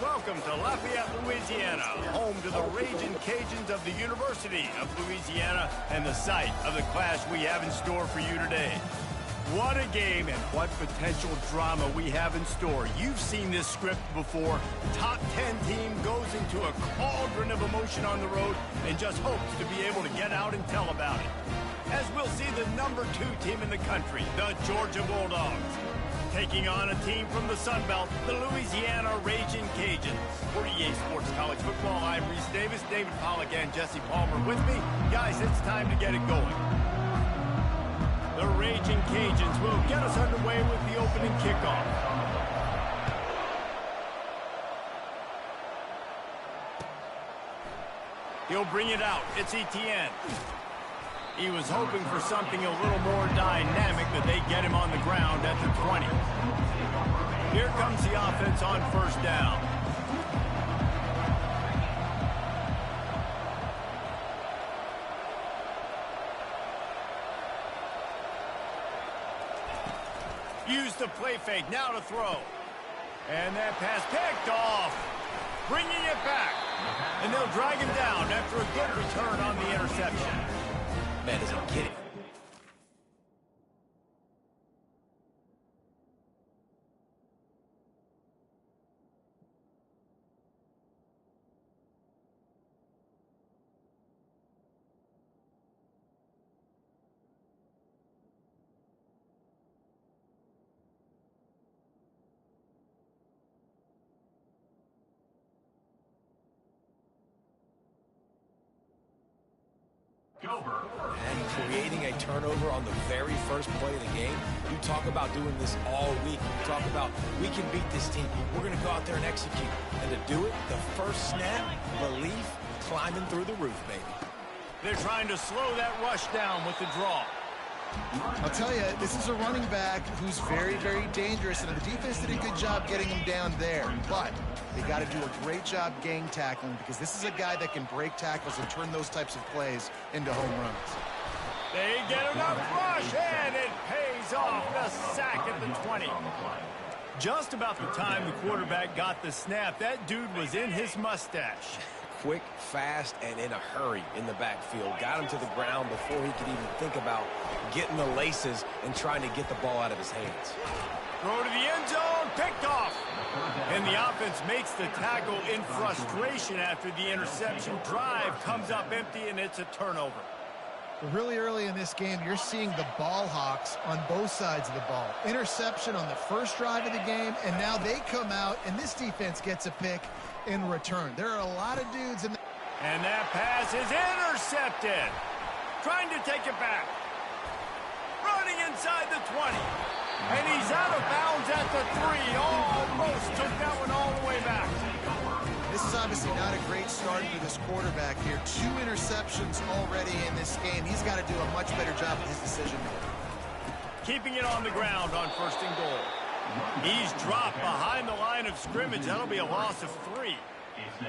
Welcome to Lafayette, Louisiana, home to the Raging Cajuns of the University of Louisiana and the site of the clash we have in store for you today. What a game and what potential drama we have in store. You've seen this script before. Top 10 team goes into a cauldron of emotion on the road and just hopes to be able to get out and tell about it. As we'll see the number 2 team in the country, the Georgia Bulldogs, taking on a team from the Sun Belt, the Louisiana Raging Cajuns. For EA Sports College Football, I'm Reese Davis, David Pollack, and Jesse Palmer with me. Guys, it's time to get it going. The Raging Cajuns will get us underway with the opening kickoff. He'll bring it out. It's Etienne. He was hoping for something a little more dynamic, but they get him on the ground at the 20. Here comes the offense on first down. Use the play fake, now to throw. And that pass picked off. Bringing it back. And they'll drag him down after a good return on the interception. Man isn't kidding. And creating a turnover on the very first play of the game. You talk about doing this all week. You talk about, we can beat this team. We're going to go out there and execute. And to do it, the first snap, belief, climbing through the roof, baby. They're trying to slow that rush down with the draw. I'll tell you, this is a running back who's very, very dangerous, and the defense did a good job getting him down there. But they got to do a great job gang tackling, because this is a guy that can break tackles and turn those types of plays into home runs. They get enough rush, and it pays off. The sack at the 20. Just about the time the quarterback got the snap, that dude was in his mustache. Quick, fast, and in a hurry in the backfield. Got him to the ground before he could even think about getting the laces and trying to get the ball out of his hands. Throw to the end zone, picked off. And the offense makes the tackle in frustration after the interception. Drive comes up empty, and it's a turnover. Really early in this game, you're seeing the ball hawks on both sides of the ball. Interception on the first drive of the game, and now they come out, and this defense gets a pick in return. There are a lot of dudes in the... And that pass is intercepted. Trying to take it back. Running inside the 20. And he's out of bounds at the 3. Almost took that one all the way back. This is obviously not a great start for this quarterback here. 2 interceptions already in this game. He's got to do a much better job with his decision making. Keeping it on the ground on first and goal. He's dropped behind the line of scrimmage. That'll be a loss of 3.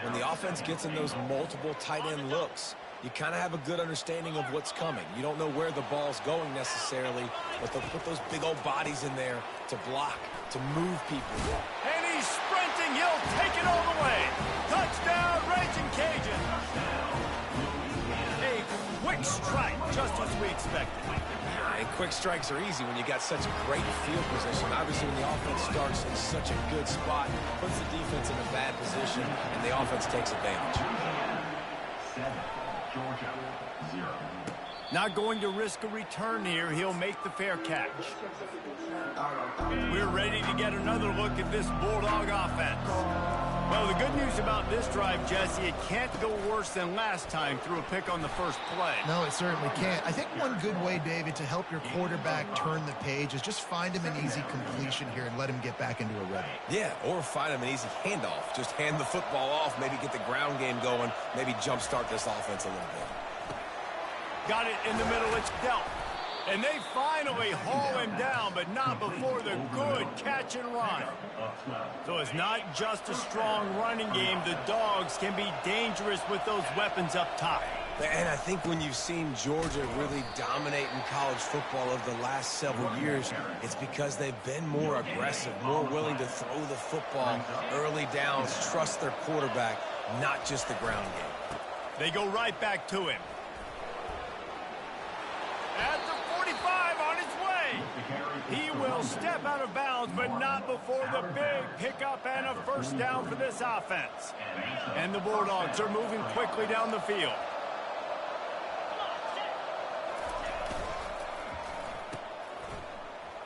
When the offense gets in those multiple tight end looks, you kind of have a good understanding of what's coming. You don't know where the ball's going necessarily, but they'll put those big old bodies in there to block, to move people. And he's sprinting. He'll take it all the way. Touchdown, Raging Cajun. A quick strike, just as we expected. And quick strikes are easy when you got such great field position. Obviously, when the offense starts in such a good spot, puts the defense in a bad position, and the offense takes advantage. Georgia, 0. Not going to risk a return here. He'll make the fair catch. We're ready to get another look at this Bulldog offense. Well, the good news about this drive, Jesse, it can't go worse than last time through a pick on the first play. No, it certainly can't. I think one good way, David, to help your quarterback turn the page is just find him an easy completion here and let him get back into a rhythm. Yeah, or find him an easy handoff. Just hand the football off, maybe get the ground game going, maybe jumpstart this offense a little bit. Got it in the middle, it's dealt. And they finally haul him down, but not before the good catch and run. So it's not just a strong running game. The Dogs can be dangerous with those weapons up top. And I think when you've seen Georgia really dominate in college football over the last several years, it's because they've been more aggressive, more willing to throw the football early downs, trust their quarterback, not just the ground game. They go right back to him. At the 45 on his way. He will step out of bounds, but not before the big pickup and a first down for this offense. And the Bulldogs are moving quickly down the field.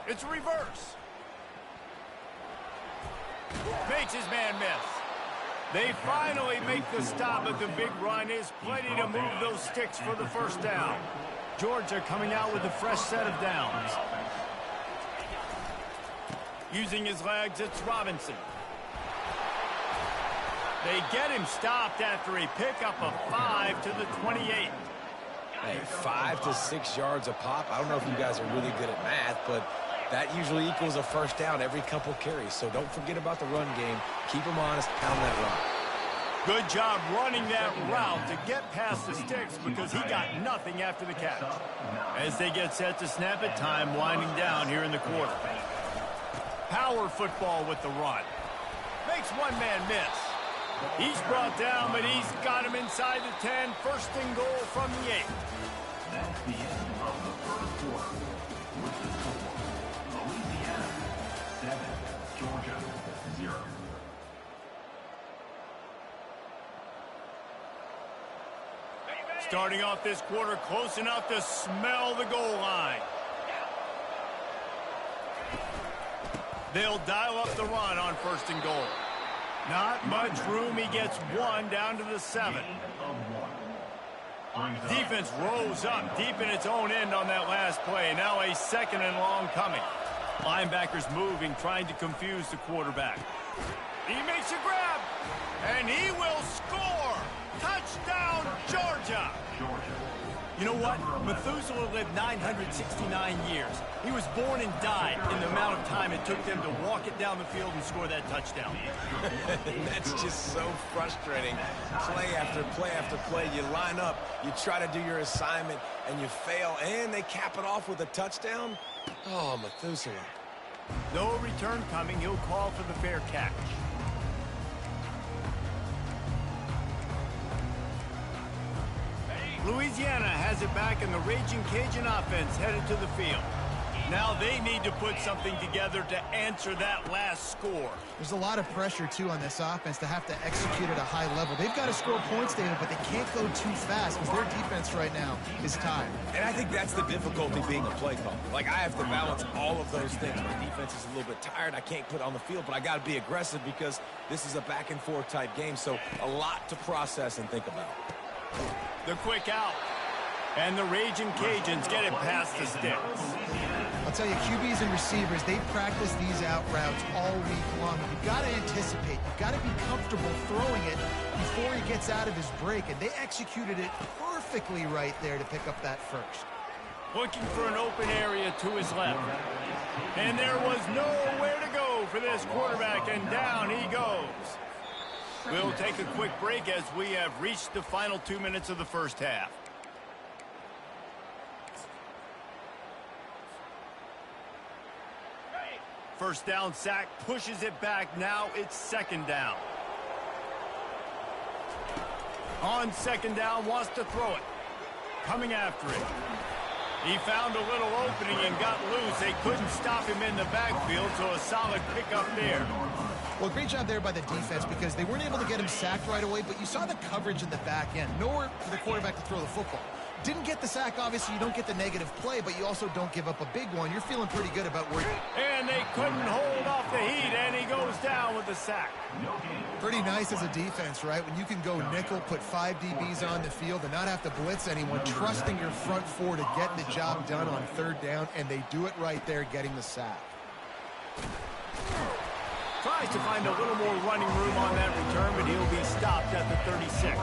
It's a reverse. Makes his man miss. They finally make the stop, but the big run is plenty to move those sticks for the first down. Georgia coming out with a fresh set of downs. Using his legs, it's Robinson. They get him stopped after a pickup of 5 to the 28. Hey, 5 to 6 yards a pop. I don't know if you guys are really good at math, but that usually equals a first down every couple carries. So don't forget about the run game. Keep them honest, pound that rock. Good job running that route to get past the sticks because he got nothing after the catch. As they get set to snap it, time winding down here in the quarter. Power football with the run. Makes one man miss. He's brought down, but he's got him inside the 10. First and goal from the 8. That's the end of the first quarter. With the score, Louisiana 7, Georgia 0. Starting off this quarter close enough to smell the goal line. They'll dial up the run on first and goal. Not much room. He gets one down to the 7. Defense rose up deep in its own end on that last play. Now a second and long coming. Linebackers moving, trying to confuse the quarterback. He makes a grab, and he will score. Touchdown, Georgia. You know what? Methuselah lived 969 years. He was born and died in the amount of time it took them to walk it down the field and score that touchdown. That's just so frustrating. Play after play after play. You line up, you try to do your assignment, and you fail, and they cap it off with a touchdown. Oh, Methuselah. No return coming. He'll call for the fair catch. Louisiana has it back, and the Raging Cajun offense headed to the field. Now they need to put something together to answer that last score. There's a lot of pressure, too, on this offense to have to execute at a high level. They've got to score points, David, but they can't go too fast because their defense right now is tired. And I think that's the difficulty being a play caller. Like, I have to balance all of those things. My defense is a little bit tired. I can't put it on the field, but I got to be aggressive because this is a back-and-forth type game, so a lot to process and think about. The quick out. And the Raging Cajuns get it past the sticks. I'll tell you, QBs and receivers, they practice these out routes all week long. You've got to anticipate. You've got to be comfortable throwing it before he gets out of his break. And they executed it perfectly right there to pick up that first. Looking for an open area to his left. And there was nowhere to go for this quarterback, and down he goes. We'll take a quick break as we have reached the final 2 minutes of the first half. First down sack, pushes it back. Now it's second down. On second down, wants to throw it. Coming after it. He found a little opening and got loose. They couldn't stop him in the backfield, so a solid pickup there. Well, great job there by the defense because they weren't able to get him sacked right away, but you saw the coverage in the back end. Nowhere for the quarterback to throw the football. Didn't get the sack, obviously. You don't get the negative play, but you also don't give up a big one. You're feeling pretty good about where And they couldn't hold off the heat, and he goes down with the sack. Pretty nice as a defense, right? When you can go nickel, put 5 DBs on the field and not have to blitz anyone, trusting your front four to get the job done on third down, and they do it right there, getting the sack. Tries to find a little more running room on that return, but he'll be stopped at the 36.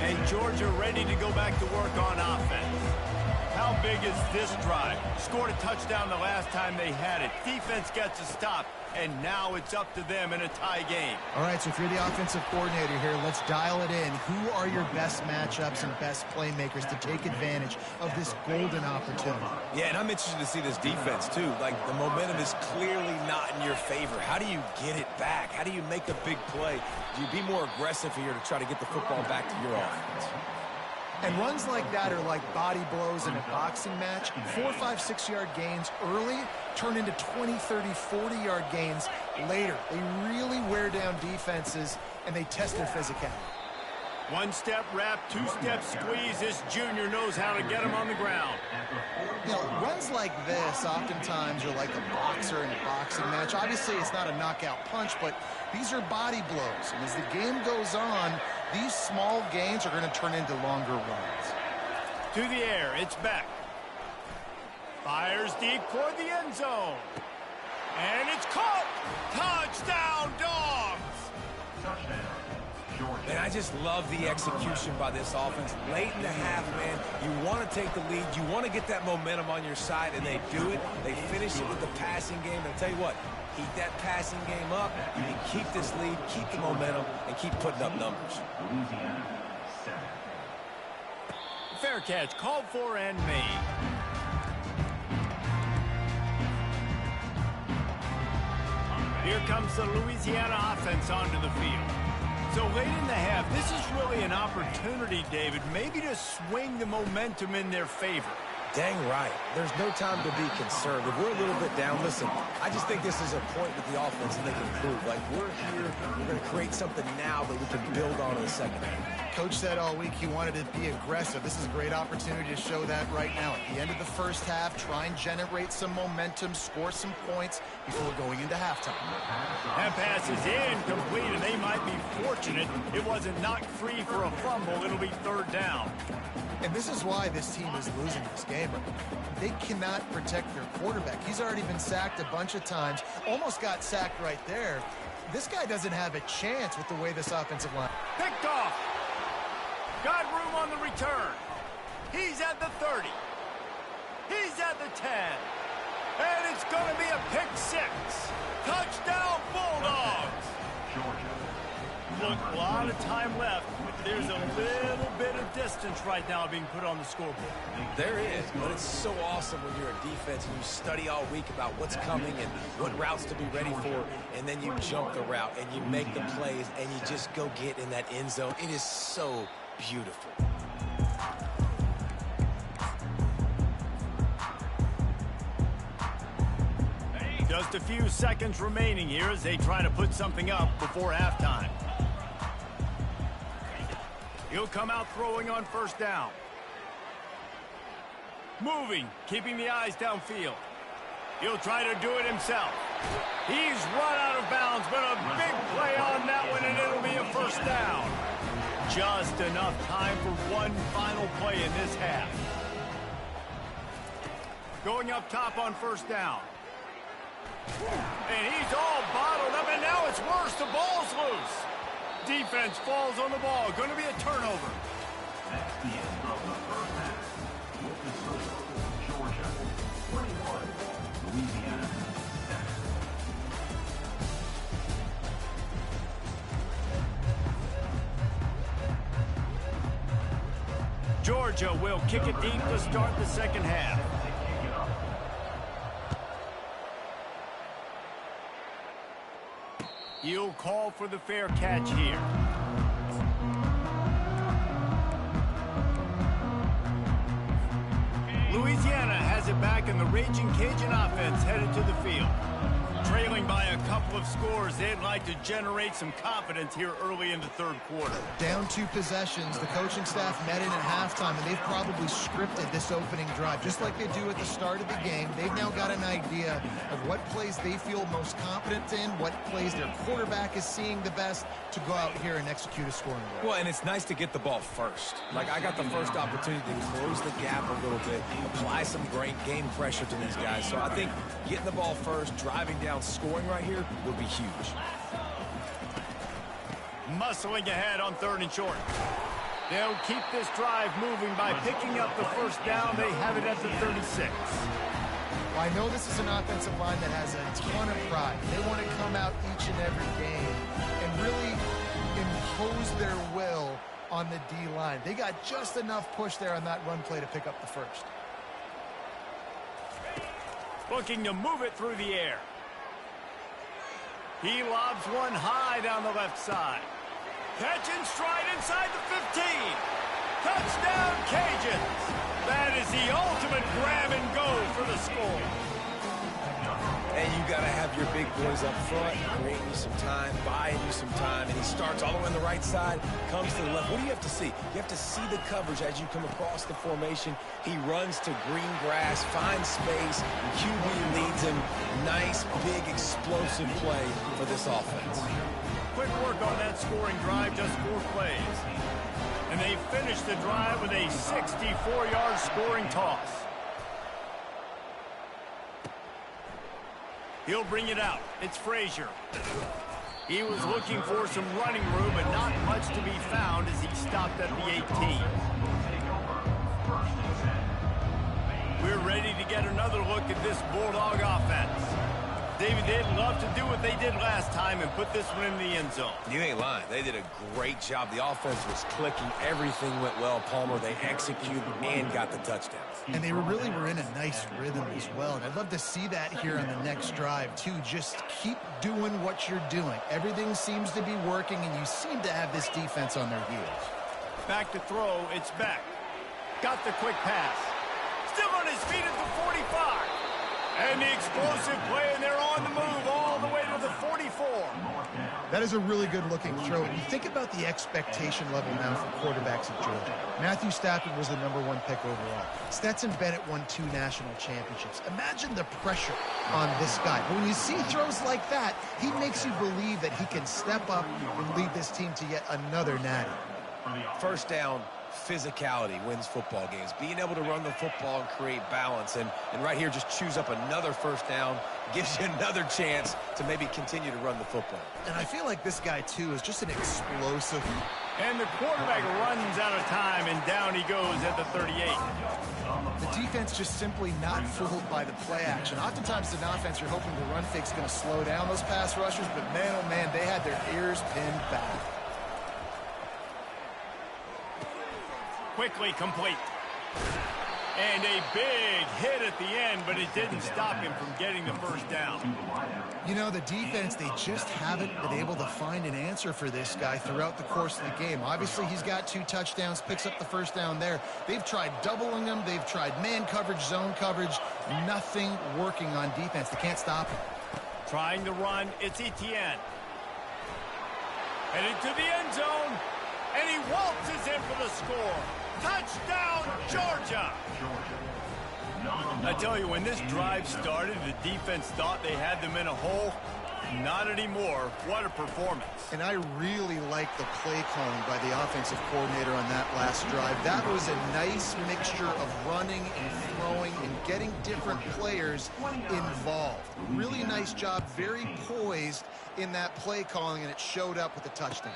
And Georgia ready to go back to work on offense. How big is this drive? Scored a touchdown the last time they had it. Defense gets a stop, and now it's up to them in a tie game. All right, so if you're the offensive coordinator here, let's dial it in. Who are your best matchups and best playmakers to take advantage of this golden opportunity? Yeah, and I'm interested to see this defense, too. Like, the momentum is clearly not in your favor. How do you get it back? How do you make a big play? Do you be more aggressive here to try to get the football back to your offense? And runs like that are like body blows in a boxing match. 4, 5, 6-yard gains early turn into 20, 30, 40-yard gains later. They really wear down defenses, and they test their physicality. One-step wrap, two-step squeeze. This junior knows how to get him on the ground. You know, runs like this oftentimes are like a boxer in a boxing match. Obviously, it's not a knockout punch, but these are body blows. And as the game goes on, these small gains are going to turn into longer runs. To the air, it's Beck. Fires deep toward the end zone. And it's caught. Touchdown, Dogs! Touchdown, Georgia. And I just love the execution by this offense. Late in the half, man, you want to take the lead. You want to get that momentum on your side, and they do it. They finish it with the passing game. And I'll tell you what, keep that passing game up. You can keep this lead, keep the momentum, and keep putting up numbers. Louisiana, 7. Fair catch, called for and made. Here comes the Louisiana offense onto the field. So late in the half, this is really an opportunity, David, maybe to swing the momentum in their favor. Dang right. There's no time to be concerned. If we're a little bit down, listen, I just think this is a point with the offense that they can improve. Like, we're here, we're going to create something now that we can build on in the second half. Coach said all week he wanted to be aggressive. This is a great opportunity to show that right now. At the end of the first half, try and generate some momentum, score some points before going into halftime. That pass is incomplete, and they might be fortunate it wasn't knocked free for a fumble. It'll be third down. And this is why this team is losing this game. They cannot protect their quarterback. He's already been sacked a bunch of times, almost got sacked right there. This guy doesn't have a chance with the way this offensive line. Picked off. Got room on the return. He's at the 30. He's at the 10. And it's going to be a pick six. Touchdown, Bulldogs. Georgia. Look, a lot of time left. There's a little bit of distance right now being put on the scoreboard. There is, but it's so awesome when you're a defense and you study all week about what's coming and what routes to be ready for, and then you jump the route and you make the plays and you just go get in that end zone. It is so beautiful. Just a few seconds remaining here as they try to put something up before halftime. He'll come out throwing on first down. Moving, keeping the eyes downfield. He'll try to do it himself. He's run out of bounds, but a big play on that one, and it'll be a first down. Just enough time for one final play in this half. Going up top on first down. And he's all bottled up, and now it's worse. The ball's loose. Defense falls on the ball. Going to be a turnover. That's the end of the first half. With the score, Georgia 21, Louisiana 7. Georgia will kick it deep to start the second half. He'll call for the fair catch here. Louisiana has it back, and the Raging Cajun offense headed to the field. Trailing by a couple of scores, they'd like to generate some confidence here early in the third quarter. Down 2 possessions, the coaching staff met in at halftime, and they've probably scripted this opening drive. Just like they do at the start of the game, they've now got an idea of what plays they feel most confident in, what plays their quarterback is seeing the best to go out here and execute a scoring drive. Well, and it's nice to get the ball first. Like, I got the first opportunity to close the gap a little bit, apply some great game pressure to these guys. So I think getting the ball first, driving down, scoring right here would be huge. Muscling ahead on third and short. They'll keep this drive moving by picking up the first down. They have it at the 36. Well, I know this is an offensive line that has a ton of pride. They want to come out each and every game and really impose their will on the D-line. They got just enough push there on that run play to pick up the first. Looking to move it through the air. He lobs one high down the left side. Catch and stride inside the 15. Touchdown, Cajuns. That is the ultimate grab and go for the score. And you got to have your big boys up front, creating you some time, buying you some time, and he starts all the way on the right side, comes to the left. What do you have to see? You have to see the coverage as you come across the formation. He runs to green grass, finds space, and QB leads him. Nice, big, explosive play for this offense. Quick work on that scoring drive, just 4 plays. And they finish the drive with a 64-yard scoring toss. He'll bring it out. It's Frazier. He was looking for some running room, but not much to be found as he stopped at the 18. We're ready to get another look at this Bulldog offense. David, they'd love to do what they did last time and put this one in the end zone. You ain't lying. They did a great job. The offense was clicking. Everything went well, Palmer. They executed and got the touchdowns. And they really were in a nice rhythm as well. And I'd love to see that here on the next drive, too. Just keep doing what you're doing. Everything seems to be working, and you seem to have this defense on their heels. Back to throw. It's Beck. Got the quick pass. Still on his feet at the 45. And the explosive play, and they're on the move all the way to the 44. That is a really good-looking throw. And you think about the expectation level now for quarterbacks at Georgia. Matthew Stafford was the #1 pick overall. Stetson Bennett won 2 national championships. Imagine the pressure on this guy. But when you see throws like that, he makes you believe that he can step up and lead this team to yet another natty. First down, physicality wins football games. Being able to run the football and create balance. And right here, just choose up another first down, gives you another chance to maybe continue to run the football. And I feel like this guy, too, is just an explosive. And the quarterback runs out of time, and down he goes at the 38. The defense just simply not fooled by the play action. Oftentimes, in offense, you're hoping the run fake's going to slow down those pass rushers, but man, oh man, they had their ears pinned back. Quickly complete. And a big hit at the end, but it didn't stop him from getting the first down. You know, the defense, they just haven't been able to find an answer for this guy throughout the course of the game. Obviously, he's got 2 touchdowns, picks up the first down there. They've tried doubling him. They've tried man coverage, zone coverage. Nothing working on defense. They can't stop him. Trying to run, it's Etienne. Headed to the end zone, and he waltzes in for the score. Touchdown, Georgia! I tell you, when this drive started, the defense thought they had them in a hole. Not anymore. What a performance. And I really like the play calling by the offensive coordinator on that last drive. That was a nice mixture of running and throwing and getting different players involved. Really nice job, very poised in that play calling, and it showed up with a touchdown.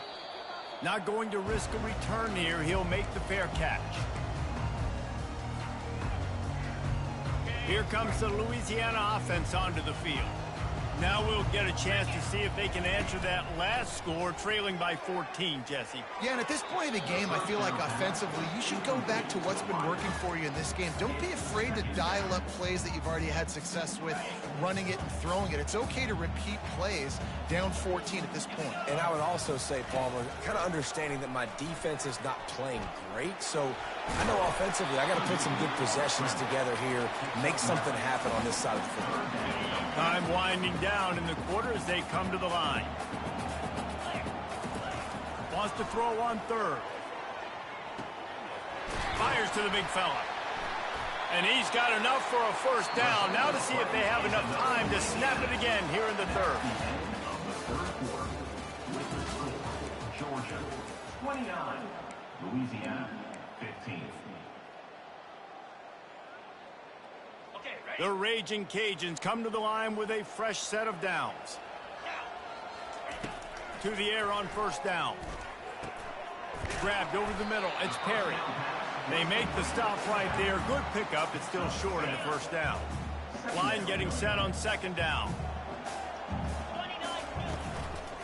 Not going to risk a return here. He'll make the fair catch. Here comes the Louisiana offense onto the field. Now we'll get a chance to see if they can answer that last score, trailing by 14, Jesse. Yeah, and at this point in the game, I feel like offensively, you should go back to what's been working for you in this game. Don't be afraid to dial up plays that you've already had success with, running it and throwing it. It's okay to repeat plays down 14 at this point. And I would also say, Palmer, kind of understanding that my defense is not playing great, so I know offensively I got to put some good possessions together here, make something happen on this side of the football. Time winding down in the quarter as they come to the line. Wants to throw on third. Fires to the big fella. And he's got enough for a first down. Now to see if they have enough time to snap it again here in the third. Georgia 29, Louisiana 15. The Raging Cajuns come to the line with a fresh set of downs. To the air on first down. Grabbed over the middle. It's Perry. They make the stop right there. Good pickup. It's still short of the first down. Line getting set on second down.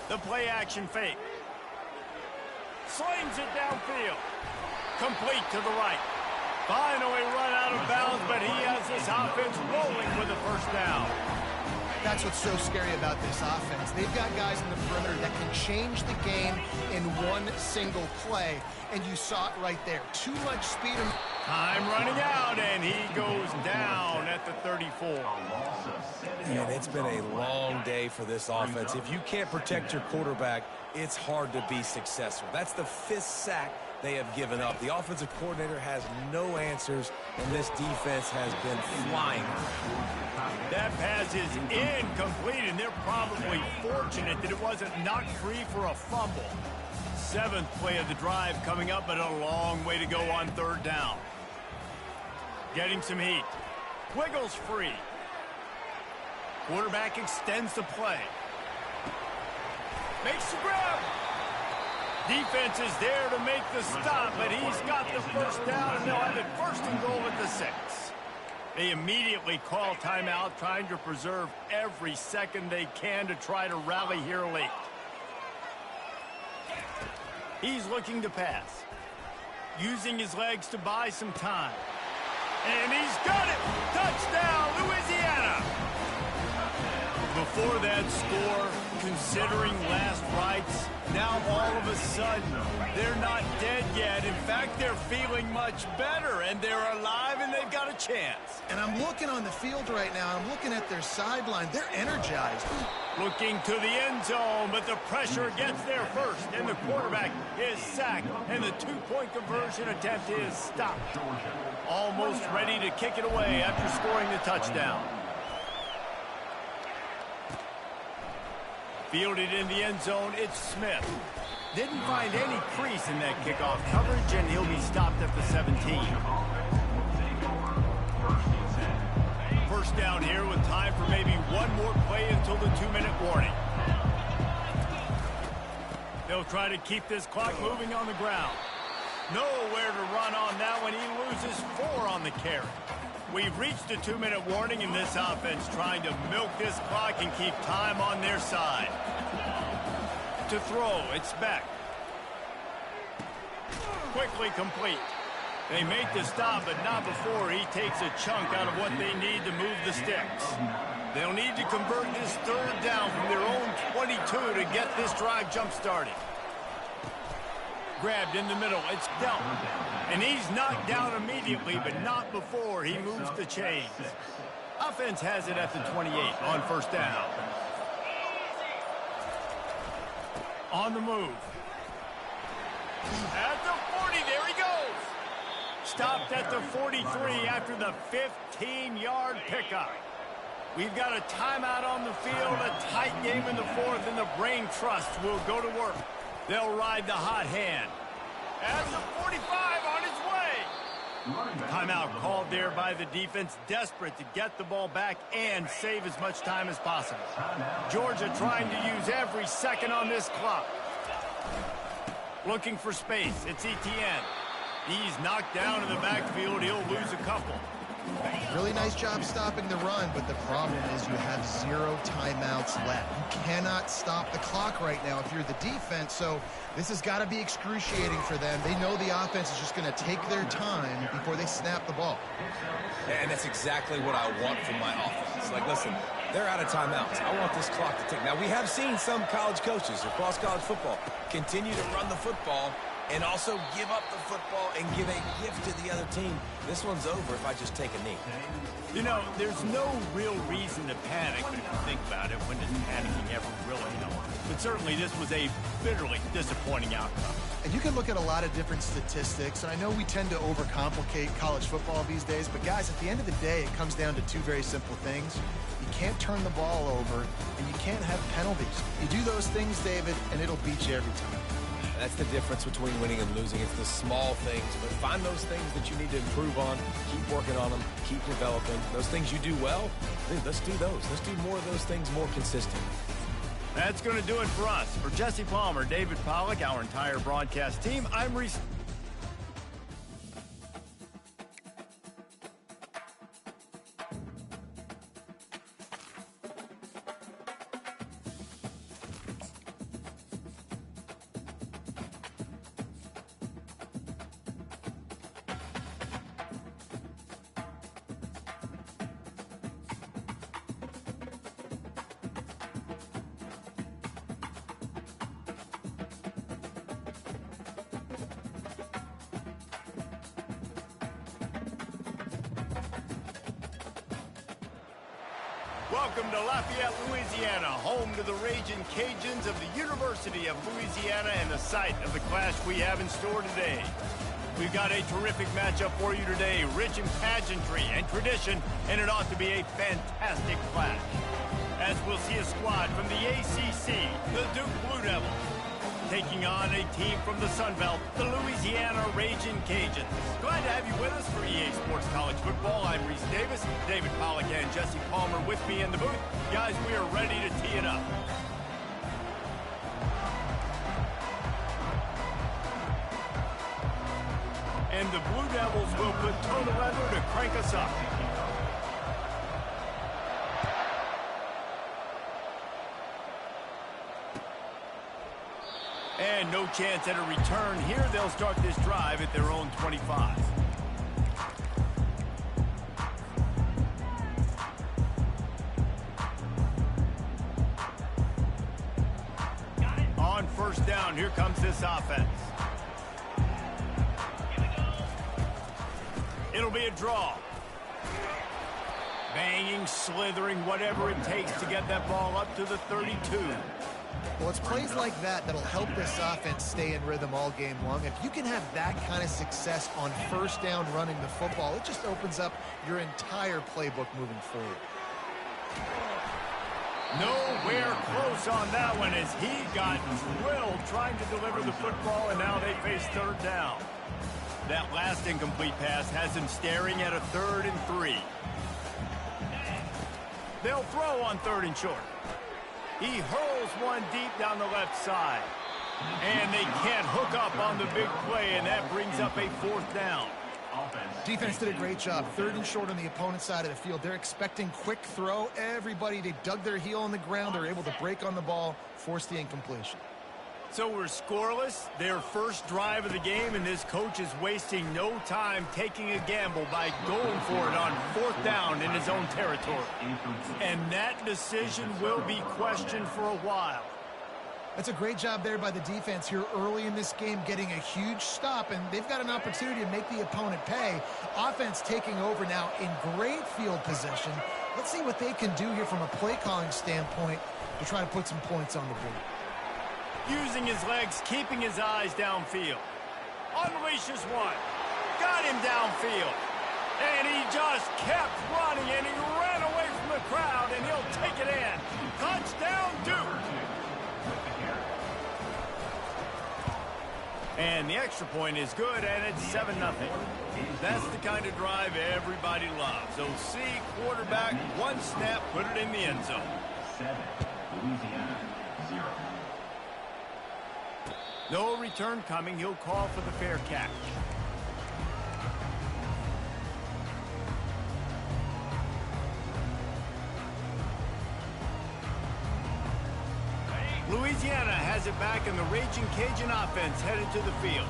The play action fake. Slings it downfield. Complete to the right. Finally run out of bounds, but he has this offense rolling with a first down. That's what's so scary about this offense. They've got guys in the perimeter that can change the game in one single play, and you saw it right there. Too much speed. Time running out, and he goes down at the 34. And it's been a long day for this offense. If you can't protect your quarterback, it's hard to be successful. That's the 5th sack they have given up. The offensive coordinator has no answers, and this defense has been flying. That pass is incomplete, and they're probably fortunate that it wasn't knocked free for a fumble. 7th play of the drive coming up, but a long way to go on third down. Getting some heat. Wiggles free. Quarterback extends the play. Makes the grab. Defense is there to make the stop, but he's got the first down, and they'll have it first and goal at the 6. They immediately call timeout, trying to preserve every second they can to try to rally here late. He's looking to pass. Using his legs to buy some time. And he's got it! Touchdown, Louisiana! Before that score, considering last rites, now all of a sudden, they're not dead yet. In fact, they're feeling much better, and they're alive, and they've got a chance. And I'm looking on the field right now. I'm looking at their sideline. They're energized. Looking to the end zone, but the pressure gets there first, and the quarterback is sacked, and the two-point conversion attempt is stopped. Almost ready to kick it away after scoring the touchdown. Fielded in the end zone, it's Smith. Didn't find any crease in that kickoff coverage, and he'll be stopped at the 17. First down here with time for maybe one more play until the 2-minute warning. They'll try to keep this clock moving on the ground. Nowhere to run on that one. He loses 4 on the carry. We've reached a 2-minute warning in this offense, trying to milk this clock and keep time on their side. To throw, it's Beck. Quickly complete. They make the stop, but not before he takes a chunk out of what they need to move the sticks. They'll need to convert this third down from their own 22 to get this drive jump-started. Grabbed in the middle, it's Delp. And he's knocked down immediately, but not before he moves the chains. Offense has it at the 28 on first down. On the move. At the 40, there he goes. Stopped at the 43 after the 15-yard pickup. We've got a timeout on the field, a tight game in the 4th, and the brain trust will go to work. They'll ride the hot hand. At the 45 on his way. Timeout called there by the defense, desperate to get the ball back and save as much time as possible. Georgia trying to use every second on this clock. Looking for space. It's Etienne. He's knocked down in the backfield. He'll lose a couple. Really nice job stopping the run, but the problem is you have 0 timeouts left. You cannot stop the clock right now if you're the defense, so this has got to be excruciating for them. They know the offense is just going to take their time before they snap the ball. And that's exactly what I want from my offense. Like, listen, they're out of timeouts. I want this clock to tick. Now, we have seen some college coaches across college football continue to run the football and also give up the football and give a gift to the other team. This one's over if I just take a knee. You know, there's no real reason to panic, but if you think about it, when does panicking ever really help? But certainly this was a bitterly disappointing outcome. And you can look at a lot of different statistics, and I know we tend to overcomplicate college football these days, but guys, at the end of the day, it comes down to 2 very simple things. You can't turn the ball over, and you can't have penalties. You do those things, David, and it'll beat you every time. That's the difference between winning and losing. It's the small things, but find those things that you need to improve on. Keep working on them. Keep developing. Those things you do well, dude, let's do those. Let's do more of those things more consistently. That's going to do it for us. For Jesse Palmer, David Pollack, our entire broadcast team, I'm Reese. Welcome to Lafayette, Louisiana, home to the Raging Cajuns of the University of Louisiana and the site of the clash we have in store today. We've got a terrific matchup for you today, rich in pageantry and tradition, and it ought to be a fantastic clash. As we'll see a squad from the ACC, the Duke Blue Devils, taking on a team from the Sun Belt, the Louisiana Raging Cajuns. Glad to have you with us for EA Sports College Football. I'm Reese Davis, David Pollack and Jesse Palmer with me in the booth. Guys, we are ready to tee it up. And the Blue Devils will put toe to leather to crank us up. And no chance at a return here. They'll start this drive at their own 25. On first down, here comes this offense. It'll be a draw. Banging, slithering, whatever it takes to get that ball up to the 32. Well, it's plays like that that'll help this offense stay in rhythm all game long. If you can have that kind of success on first down running the football, it just opens up your entire playbook moving forward. Nowhere close on that one as he got drilled trying to deliver the football, and now they face third down. That last incomplete pass has him staring at a 3rd and 3. They'll throw on 3rd and short. He hurls one deep down the left side. And they can't hook up on the big play, and that brings up a 4th down. Defense did a great job. 3rd and short on the opponent's side of the field. They're expecting quick throw. Everybody, they dug their heel on the ground. They're able to break on the ball, force the incompletion. So we're scoreless, their first drive of the game, and this coach is wasting no time taking a gamble by going for it on 4th down in his own territory. And that decision will be questioned for a while. That's a great job there by the defense here early in this game, getting a huge stop, and they've got an opportunity to make the opponent pay. Offense taking over now in great field position. Let's see what they can do here from a play calling standpoint to try to put some points on the board. Using his legs, keeping his eyes downfield. Unleashes one. Got him downfield. And he just kept running, and he ran away from the crowd, and he'll take it in. Touchdown, Duke. And the extra point is good, and it's 7-0. That's the kind of drive everybody loves. OC, quarterback, one snap, put it in the end zone. 7, Louisiana, 0. No return coming. He'll call for the fair catch. Louisiana has it back, and the Raging Cajun offense headed to the field.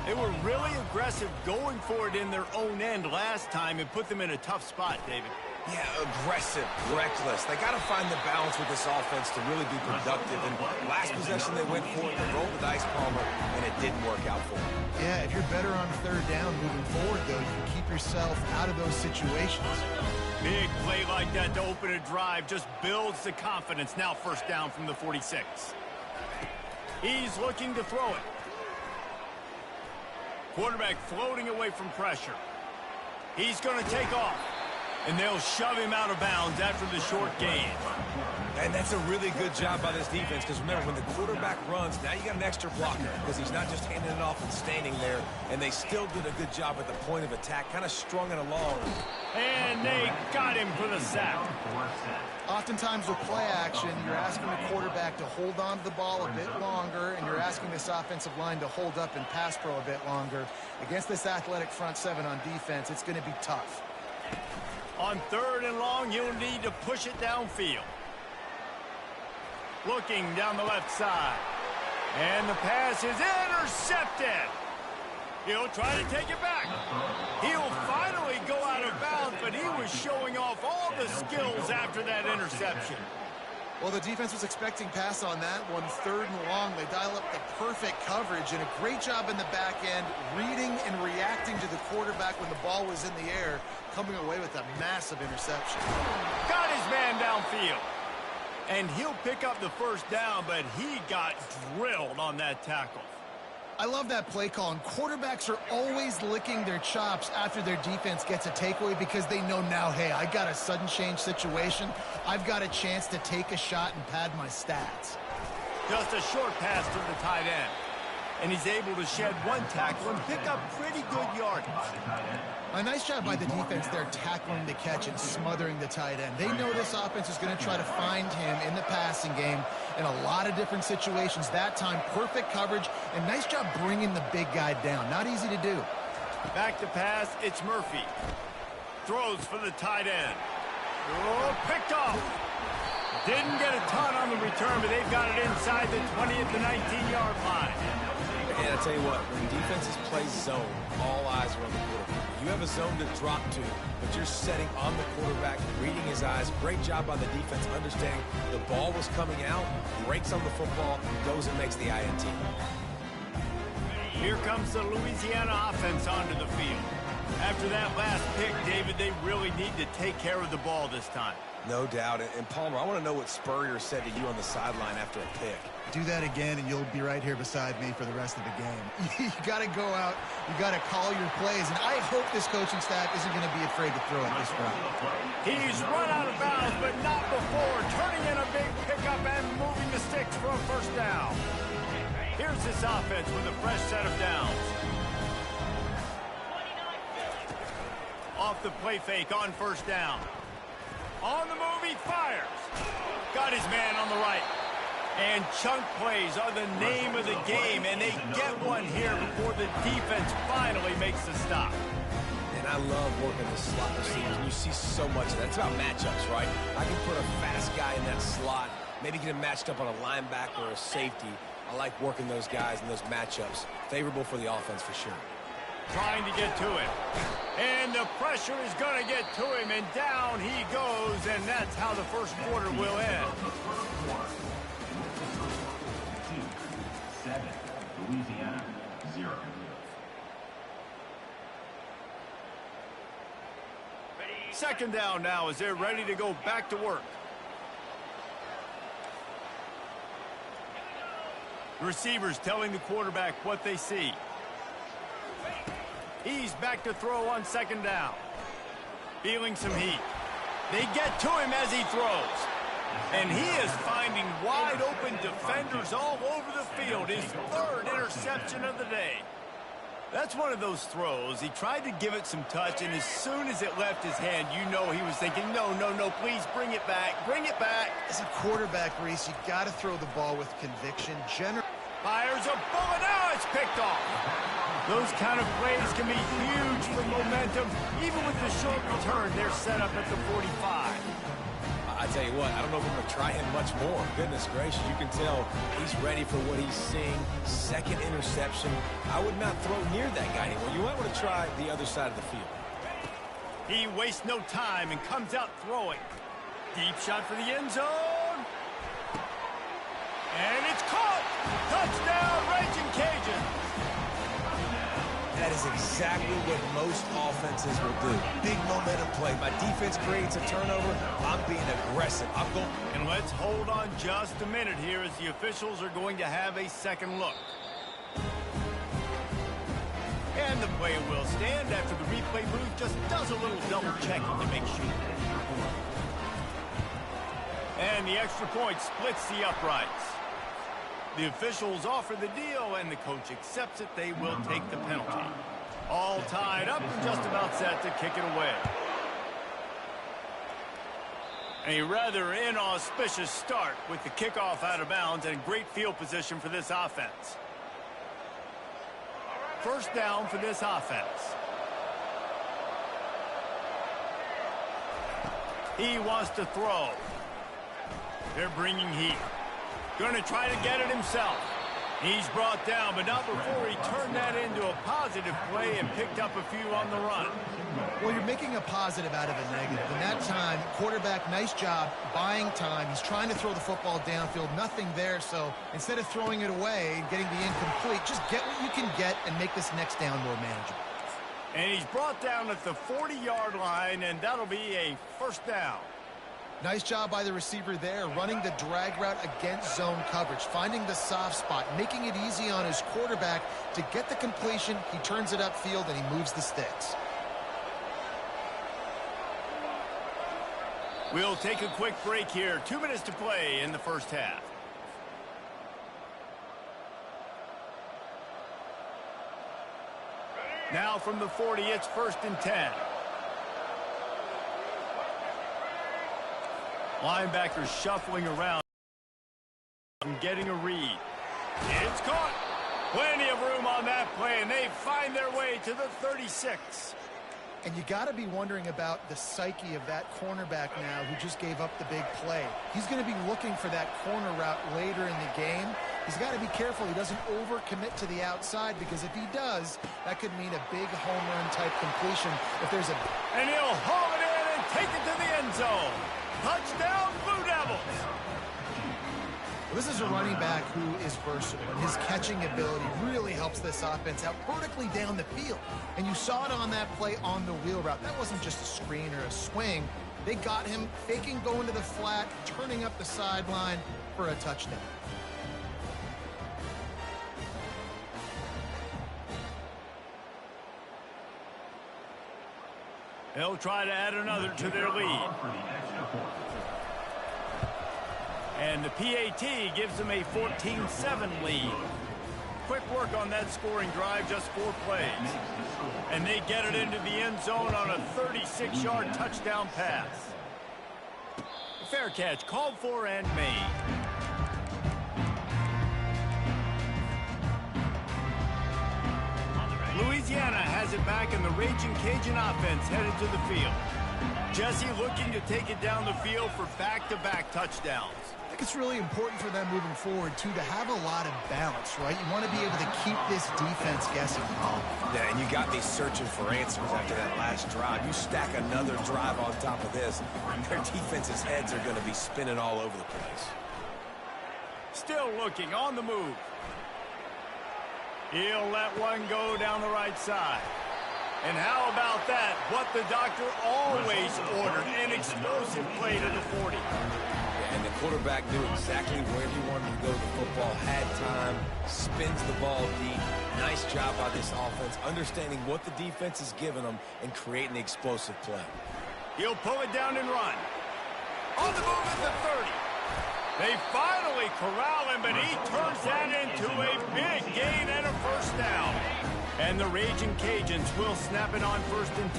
They were really aggressive going for it in their own end last time and put them in a tough spot, David. Yeah, aggressive, reckless. They got to find the balance with this offense to really be productive. And last possession they went for it, they rolled the dice, Palmer, and it didn't work out for them. Yeah, if you're better on 3rd down moving forward, though, you can keep yourself out of those situations. Big play like that to open a drive just builds the confidence. Now 1st down from the 46. He's looking to throw it. Quarterback floating away from pressure. He's going to take off. And they'll shove him out of bounds after the short gain. And that's a really good job by this defense, because remember, when the quarterback runs, now you got an extra blocker, because he's not just handing it off and standing there, and they still did a good job at the point of attack, kind of strung it along. And they got him for the sack. Oftentimes with play action, you're asking the quarterback to hold on to the ball a bit longer, and you're asking this offensive line to hold up and pass pro a bit longer. Against this athletic front seven on defense, it's going to be tough. On 3rd and long, you'll need to push it downfield. Looking down the left side. And the pass is intercepted. He'll try to take it back. He'll finally go out of bounds, but he was showing off all the skills after that interception. Well, the defense was expecting pass on that one. 3rd and long, they dial up the perfect coverage and a great job in the back end, reading and reacting to the quarterback when the ball was in the air, coming away with a massive interception. Got his man downfield. And he'll pick up the first down, but he got drilled on that tackle. I love that play call, and quarterbacks are always licking their chops after their defense gets a takeaway because they know now, hey, I got a sudden change situation. I've got a chance to take a shot and pad my stats. Just a short pass to the tight end. And he's able to shed one tackle and pick up pretty good yardage. A nice job by the defense there tackling the catch and smothering the tight end. They know this offense is going to try to find him in the passing game in a lot of different situations. That time, perfect coverage, and nice job bringing the big guy down. Not easy to do. Back to pass, it's Murphy. Throws for the tight end. Oh, picked off. Didn't get a ton on the return, but they've got it inside the 20 at the 19-yard line. And I tell you what, when defenses play zone, all eyes are on the quarterback. You have a zone to drop to, but you're setting on the quarterback, reading his eyes. Great job by the defense, understanding the ball was coming out, breaks on the football, goes and makes the INT. Here comes the Louisiana offense onto the field. After that last pick, David, they really need to take care of the ball this time. No doubt. And Palmer, I want to know what Spurrier said to you on the sideline after a pick. Do that again, and you'll be right here beside me for the rest of the game. You got to go out. You got to call your plays, and I hope this coaching staff isn't going to be afraid to throw it this round. He's run out of bounds, but not before turning in a big pickup and moving the sticks for a first down. Here's this offense with a fresh set of downs. Off the play fake on first down. On the move, he fires. Got his man on the right. And chunk plays are the name of the game, and they get one here before the defense finally makes the stop. And I love working the slot receivers, and you see so much of that. It's about matchups, right? I can put a fast guy in that slot, maybe get him matched up on a linebacker or a safety. I like working those guys in those matchups. Favorable for the offense for sure. Trying to get to him. And the pressure is going to get to him, and down he goes, and that's how the first quarter will end. 7, Louisiana, 0. Second down now as they're ready to go back to work. Receivers telling the quarterback what they see. He's back to throw on second down. Feeling some heat. They get to him as he throws. And he is finding wide open defenders all over the field. His 3rd interception of the day. That's one of those throws. He tried to give it some touch, and as soon as it left his hand, you know he was thinking, no, no, no, please bring it back. Bring it back. As a quarterback, Reese, you got to throw the ball with conviction. Fires a bullet. Now it's picked off. Those kind of plays can be huge for momentum. Even with the short return, they're set up at the 45. I tell you what, I don't know if I'm going to try him much more. Goodness gracious, you can tell he's ready for what he's seeing. 2nd interception. I would not throw near that guy anymore. You might want to try the other side of the field. He wastes no time and comes out throwing. Deep shot for the end zone. And it's caught. Touchdown, Raging Cajun. That is exactly what most offenses will do. Big momentum play. My defense creates a turnover. I'm being aggressive. I'm going. And let's hold on just a minute here as the officials are going to have a second look. And the play will stand after the replay booth just does a little double checking to make sure. And the extra point splits the uprights. The officials offer the deal, and the coach accepts it. They will take the penalty. All tied up and just about set to kick it away. A rather inauspicious start with the kickoff out of bounds and great field position for this offense. First down for this offense. He wants to throw. They're bringing heat. Going to try to get it himself. He's brought down, but not before he turned that into a positive play and picked up a few on the run. Well, you're making a positive out of a negative. In that time, quarterback, nice job, buying time. He's trying to throw the football downfield, nothing there. So instead of throwing it away and getting the incomplete, just get what you can get and make this next down more manageable. And he's brought down at the 40-yard line, and that'll be a first down. Nice job by the receiver there, running the drag route against zone coverage, finding the soft spot, making it easy on his quarterback to get the completion. He turns it upfield, and he moves the sticks. We'll take a quick break here. 2 minutes to play in the first half. Now from the 40, it's 1st and 10. Linebackers shuffling around and getting a read. It's caught. Plenty of room on that play, and they find their way to the 36. And you got to be wondering about the psyche of that cornerback now who just gave up the big play. He's going to be looking for that corner route later in the game. He's got to be careful he doesn't overcommit to the outside, because if he does, that could mean a big home run type completion. If there's a... And he'll haul it in and take it to the end zone. Touchdown, Blue Devils! Well, this is a running back who is versatile, and his catching ability really helps this offense out vertically down the field. And you saw it on that play on the wheel route. That wasn't just a screen or a swing. They got him faking going to the flat, turning up the sideline for a touchdown. They'll try to add another to their lead. And the PAT gives them a 14-7 lead. Quick work on that scoring drive, just 4 plays. And they get it into the end zone on a 36-yard touchdown pass. Fair catch called for and made. Louisiana has it back, and the Raging Cajun offense headed to the field. Jesse looking to take it down the field for back-to-back touchdowns. I think it's really important for them moving forward, too, to have a lot of balance, right? You want to be able to keep this defense guessing. Yeah, and you got me searching for answers after that last drive. You stack another drive on top of this, their defense's heads are going to be spinning all over the place. Still looking on the move. He'll let one go down the right side. And how about that? What the doctor always ordered, an explosive play to the 40. Yeah, and the quarterback knew exactly where he wanted to go with the football, had time, spins the ball deep. Nice job by this offense, understanding what the defense is giving them and creating the explosive play. He'll pull it down and run. On the move at the 30. They finally corral him, but he turns that into a big gain and a first down. And the Raging Cajuns will snap it on 1st and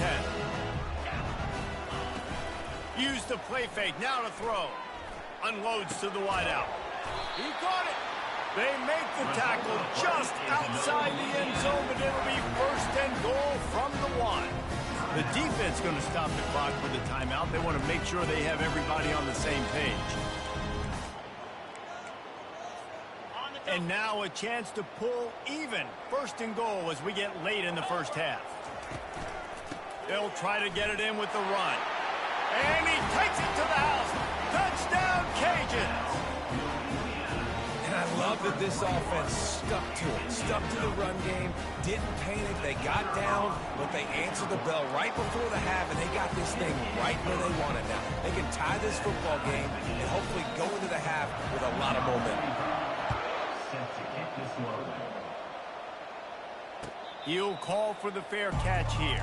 10. Use the play fake, now to throw. Unloads to the wideout. He caught it. They make the tackle just outside the end zone, but it'll be 1st and goal from the 1. The defense going to stop the clock for the timeout. They want to make sure they have everybody on the same page. And now a chance to pull even. 1st and goal as we get late in the first half. They'll try to get it in with the run. And he takes it to the house. Touchdown, Cajuns! And I love that this offense stuck to it. Stuck to the run game. Didn't panic. They got down, but they answered the bell right before the half, and they got this thing right where they want it now. They can tie this football game and hopefully go into the half with a lot of momentum. He'll call for the fair catch here.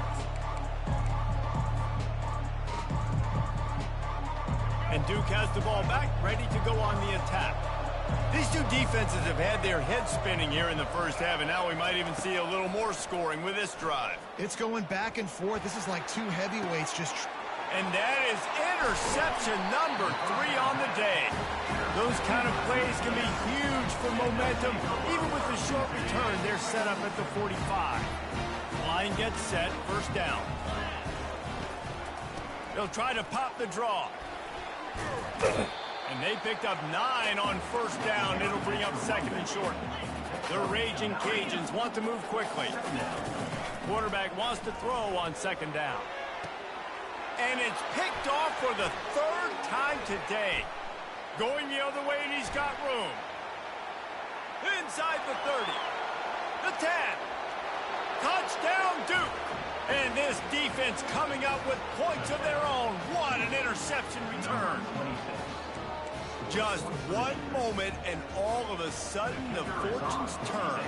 And Duke has the ball back, ready to go on the attack. These two defenses have had their heads spinning here in the first half, and now we might even see a little more scoring with this drive. It's going back and forth. This is like two heavyweights just And that is interception number 3 on the day. Those kind of plays can be huge for momentum. Even with the short return, they're set up at the 45. Line gets set, first down. They'll try to pop the draw. And they picked up 9 on first down. It'll bring up second and short. The Raging Cajuns want to move quickly. Quarterback wants to throw on second down. And it's picked off for the 3rd time today. Going the other way, and he's got room. Inside the 30. The 10. Touchdown, Duke. And this defense coming up with points of their own. What an interception return. Just one moment, and all of a sudden, the fortunes turn.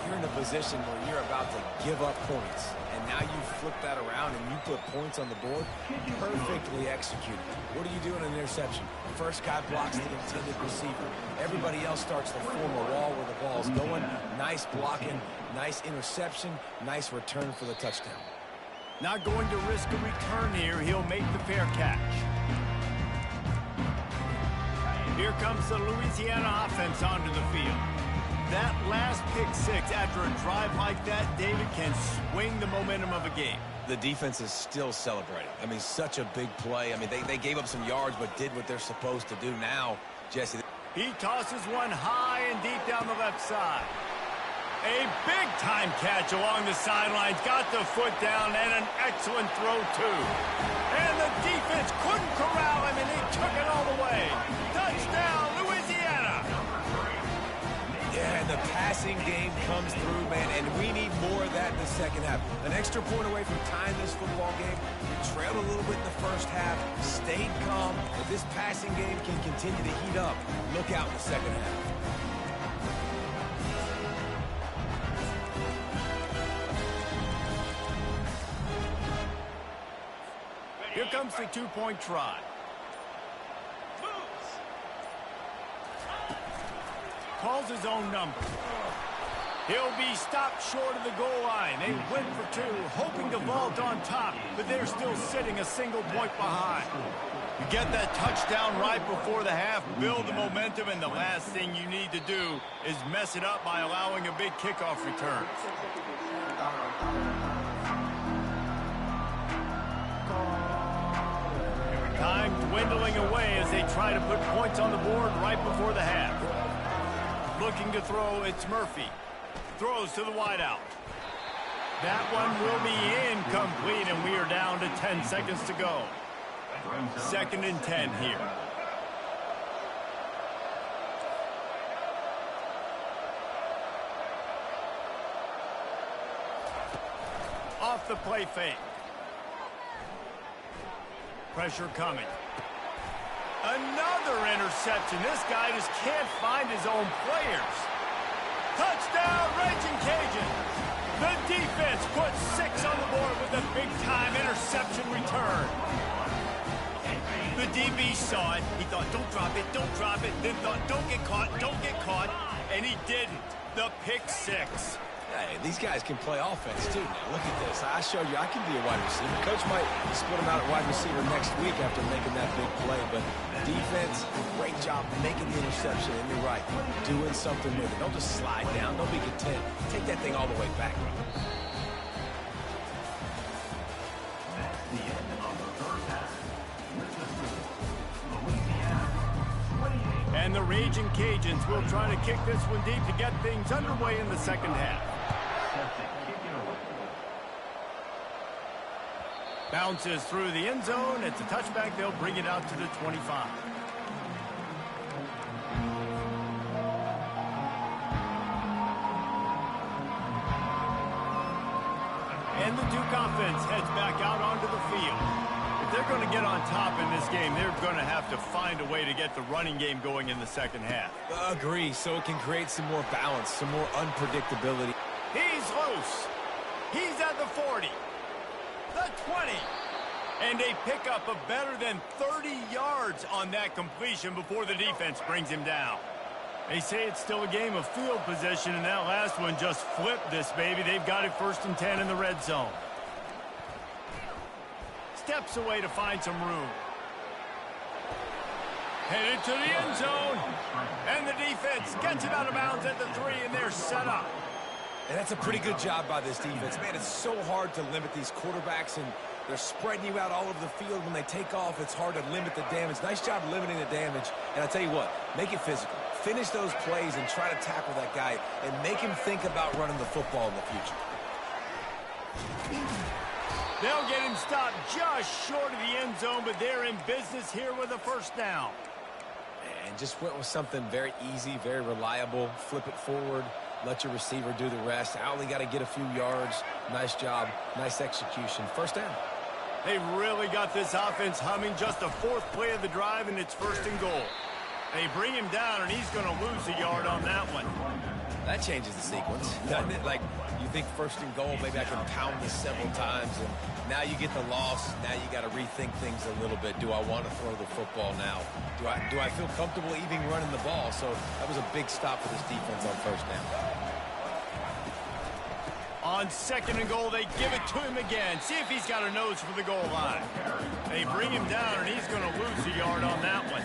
You're in a position where you're about to give up points. And now you flip that around and you put points on the board. Perfectly executed. What do you do in an interception? First guy blocks the intended receiver. Everybody else starts to form a wall where the ball's going. Nice blocking, nice interception, nice return for the touchdown. Not going to risk a return here. He'll make the fair catch. Here comes the Louisiana offense onto the field. That last pick 6 after a drive like that, David, can swing the momentum of a game. The defense is still celebrating. I mean, such a big play. I mean, they gave up some yards but did what they're supposed to do now. Jesse. He tosses one high and deep down the left side. A big-time catch along the sidelines. Got the foot down and an excellent throw, too. And the defense couldn't corral him, and he took it all the way. Touchdown, Louisiana. Yeah, and the passing game comes through, man, and we need more of that in the second half. An extra point away from tying this football game. We trailed a little bit in the first half, stayed calm. If this passing game can continue to heat up, look out in the second half. Here comes the two-point try. Calls his own number. He'll be stopped short of the goal line. They went for 2, hoping to vault on top, but they're still sitting a single point behind. You get that touchdown right before the half, build the momentum, and the last thing you need to do is mess it up by allowing a big kickoff return. Time dwindling away as they try to put points on the board right before the half. Looking to throw, it's Murphy. Throws to the wideout. That one will be incomplete, and we are down to 10 seconds to go. 2nd and 10 here. Off the play fake. Pressure coming. Another interception. This guy just can't find his own players. Touchdown, Raging Cajuns. The defense puts 6 on the board with a big-time interception return. The DB saw it. He thought, don't drop it, don't drop it. Then thought, don't get caught, don't get caught. And he didn't. The pick 6. Hey, these guys can play offense, too. Now, look at this. I showed you I can be a wide receiver. Coach might split him out at wide receiver next week after making that big play. But defense, great job making the interception. And you're right, doing something with it. Don't just slide down. Don't be content. Take that thing all the way back. That's the end of the first half. Louisiana, 28. And the Raging Cajuns will try to kick this one deep to get things underway in the second half. Bounces through the end zone. It's a touchback. They'll bring it out to the 25. And the Duke offense heads back out onto the field. If they're going to get on top in this game, they're going to have to find a way to get the running game going in the second half. Agree, so it can create some more balance, some more unpredictability. He's loose. He's at the 40. The 20. And they pick up a better than 30 yards on that completion before the defense brings him down. They say it's still a game of field position, and that last one just flipped this baby. They've got it 1st and 10 in the red zone. Steps away to find some room. Headed to the end zone. And the defense gets it out of bounds at the 3, and they're set up. And that's a pretty good job by this defense. Man, it's so hard to limit these quarterbacks, and they're spreading you out all over the field. When they take off, it's hard to limit the damage. Nice job limiting the damage. And I'll tell you what, make it physical. Finish those plays and try to tackle that guy and make him think about running the football in the future. They'll get him stopped just short of the end zone, but they're in business here with a first down. And just went with something very easy, very reliable. Flip it forward. Let your receiver do the rest. I only got to get a few yards. Nice job. Nice execution. First down. They really got this offense humming. Just the 4th play of the drive, and it's 1st and goal. They bring him down, and he's going to lose a yard on that one. That changes the sequence, doesn't it? Like, you think 1st and goal, maybe I can pound this several times, and now you get the loss. Now you got to rethink things a little bit. Do I want to throw the football now? Do I feel comfortable even running the ball? So that was a big stop for this defense on 1st down. On 2nd and goal, they give it to him again. See if he's got a nose for the goal line. They bring him down, and he's going to lose a yard on that one.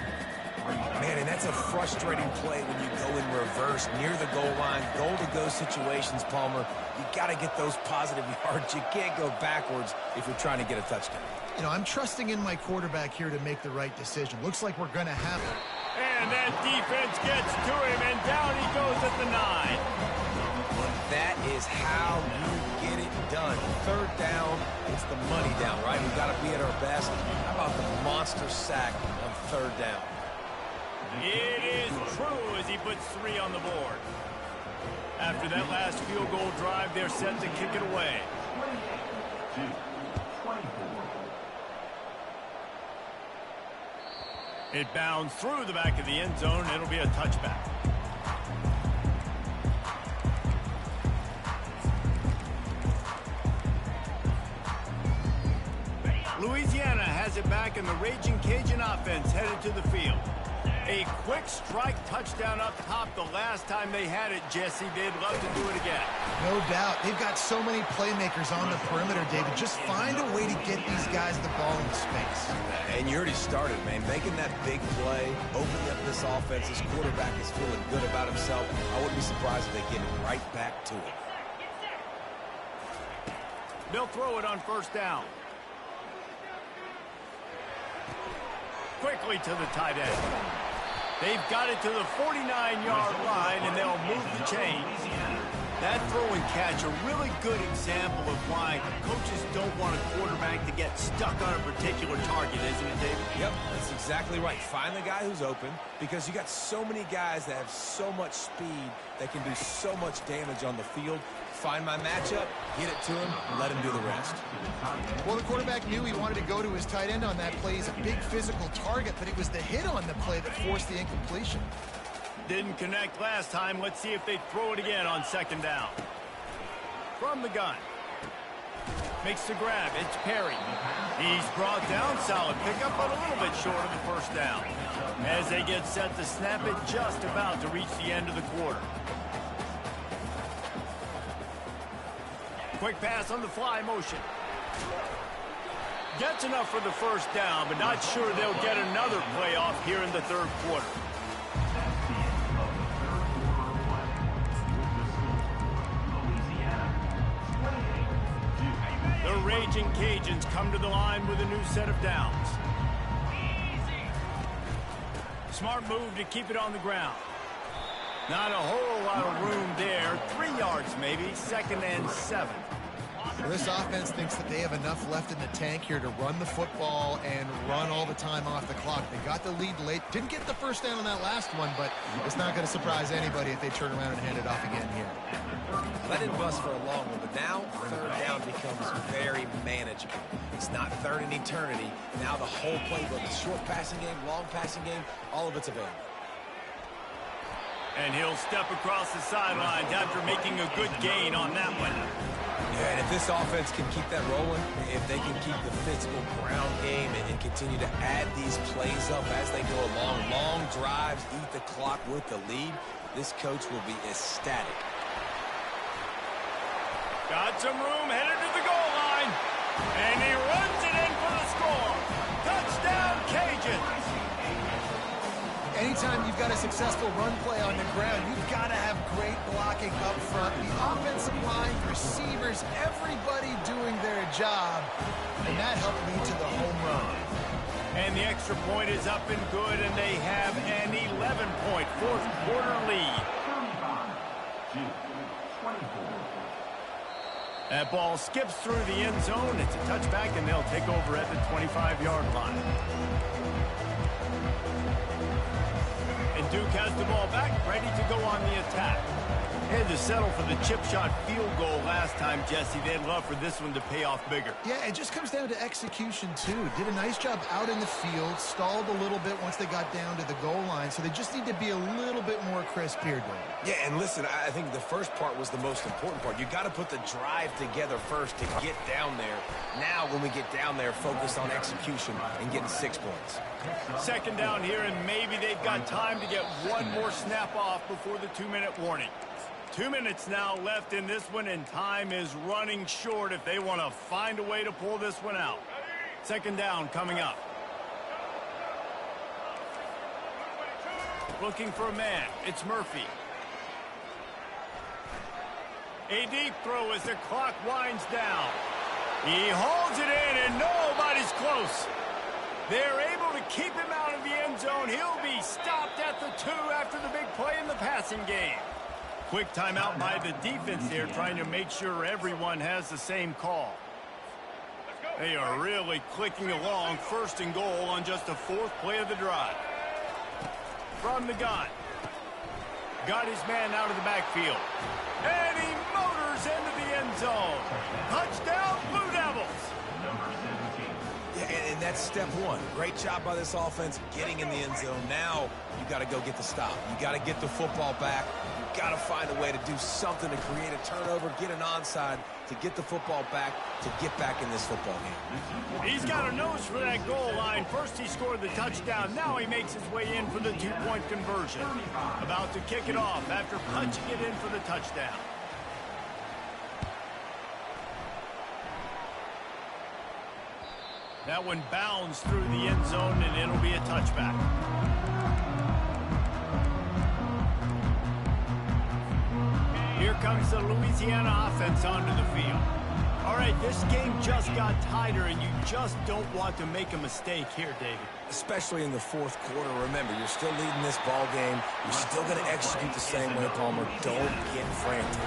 Man, and that's a frustrating play when you go in reverse near the goal line, goal-to-go situations, Palmer. You got to get those positive yards. You can't go backwards if you're trying to get a touchdown. You know, I'm trusting in my quarterback here to make the right decision. Looks like we're going to have it. And that defense gets to him, and down he goes at the 9. That is how you get it done. 3rd down, it's the money down, right? We've got to be at our best. How about the monster sack on 3rd down? It is true as he puts 3 on the board. After that last field goal drive, they're set to kick it away. It bounds through the back of the end zone. It'll be a touchback. Louisiana has it back, and the Raging Cajun offense headed to the field. A quick strike touchdown up top the last time they had it, Jesse. They'd love to do it again. No doubt. They've got so many playmakers on the perimeter, David. Just find a way to get these guys the ball in space. And you already started, man. Making that big play, opening up this offense. This quarterback is feeling good about himself. I wouldn't be surprised if they give it right back to him. They'll throw it on 1st down. Quickly to the tight end. They've got it to the 49-yard line, and they'll move the chains. That throw and catch, a really good example of why coaches don't want a quarterback to get stuck on a particular target, isn't it, David? Yep, that's exactly right. Find the guy who's open, because you got so many guys that have so much speed that can do so much damage on the field. Find my matchup, get it to him, let him do the rest. Well, the quarterback knew he wanted to go to his tight end on that play. He's a big physical target, but it was the hit on the play that forced the incompletion. Didn't connect last time. Let's see if they throw it again on 2nd down. From the gun. Makes the grab. It's Perry. He's brought down. Solid pickup, but a little bit short of the 1st down. As they get set to snap it, just about to reach the end of the quarter. Quick pass on the fly motion. Gets enough for the 1st down, but not sure they'll get another play off here in the 3rd quarter. The Raging Cajuns come to the line with a new set of downs. Smart move to keep it on the ground. Not a whole lot of room there. 3 yards maybe. 2nd and 7. Well, this offense thinks that they have enough left in the tank here to run the football and run all the time off the clock. They got the lead late. Didn't get the 1st down on that last one, but it's not going to surprise anybody if they turn around and hand it off again here. That didn't bust for a long one, but now 3rd down becomes very manageable. It's not 3rd and eternity. Now the whole playbook, short passing game, long passing game, all of it's available. And he'll step across the sidelines after making a good gain on that one. Yeah, and if this offense can keep that rolling, if they can keep the physical ground game and continue to add these plays up as they go along, long drives, eat the clock with the lead, this coach will be ecstatic. Got some room, headed to the goal line. And he runs it in for the anytime you've got a successful run play on the ground, you've got to have great blocking up front. The offensive line, receivers, everybody doing their job, and that helped lead to the home run. And the extra point is up and good, and they have an 11-point fourth quarter lead. 35-24. That ball skips through the end zone. It's a touchback, and they'll take over at the 25-yard line. And Duke has the ball back, ready to go on the attack. They had to settle for the chip shot field goal last time, Jesse. They'd love for this one to pay off bigger. Yeah, it just comes down to execution, too. Did a nice job out in the field, stalled a little bit once they got down to the goal line, so they just need to be a little bit more crisp here, Dave. Yeah, and listen, I think the first part was the most important part. You got to put the drive together first to get down there. Now, when we get down there, focus on execution and getting 6 points. Second down here, and maybe they've got time to get one more snap off before the 2-minute warning. 2 minutes now left in this one, and time is running short if they want to find a way to pull this one out. Second down coming up. Looking for a man. It's Murphy. A deep throw as the clock winds down. He holds it in, and nobody's close. They're able to keep him out of the end zone. He'll be stopped at the 2 after the big play in the passing game. Quick timeout by the defense there, trying to make sure everyone has the same call. They are really clicking along, first and goal on just the 4th play of the drive. From the gun. Got his man out of the backfield. And he motors into the end zone. Touchdown, Blue Devils. Yeah, and that's step one. Great job by this offense getting in the end zone. Now you got to go get the stop. You got to get the football back. You got to find a way to do something to create a turnover, get an onside, to get the football back, to get back in this football game. He's got a nose for that goal line. First he scored the touchdown. Now he makes his way in for the 2-point conversion. About to kick it off after punching it in for the touchdown. That one bounds through the end zone, and it'll be a touchback. Here comes the Louisiana offense onto the field. All right, this game just got tighter, and you just don't want to make a mistake here, David. Especially in the 4th quarter. Remember, you're still leading this ball game. You're still going to execute the same way, Palmer. Don't get frantic.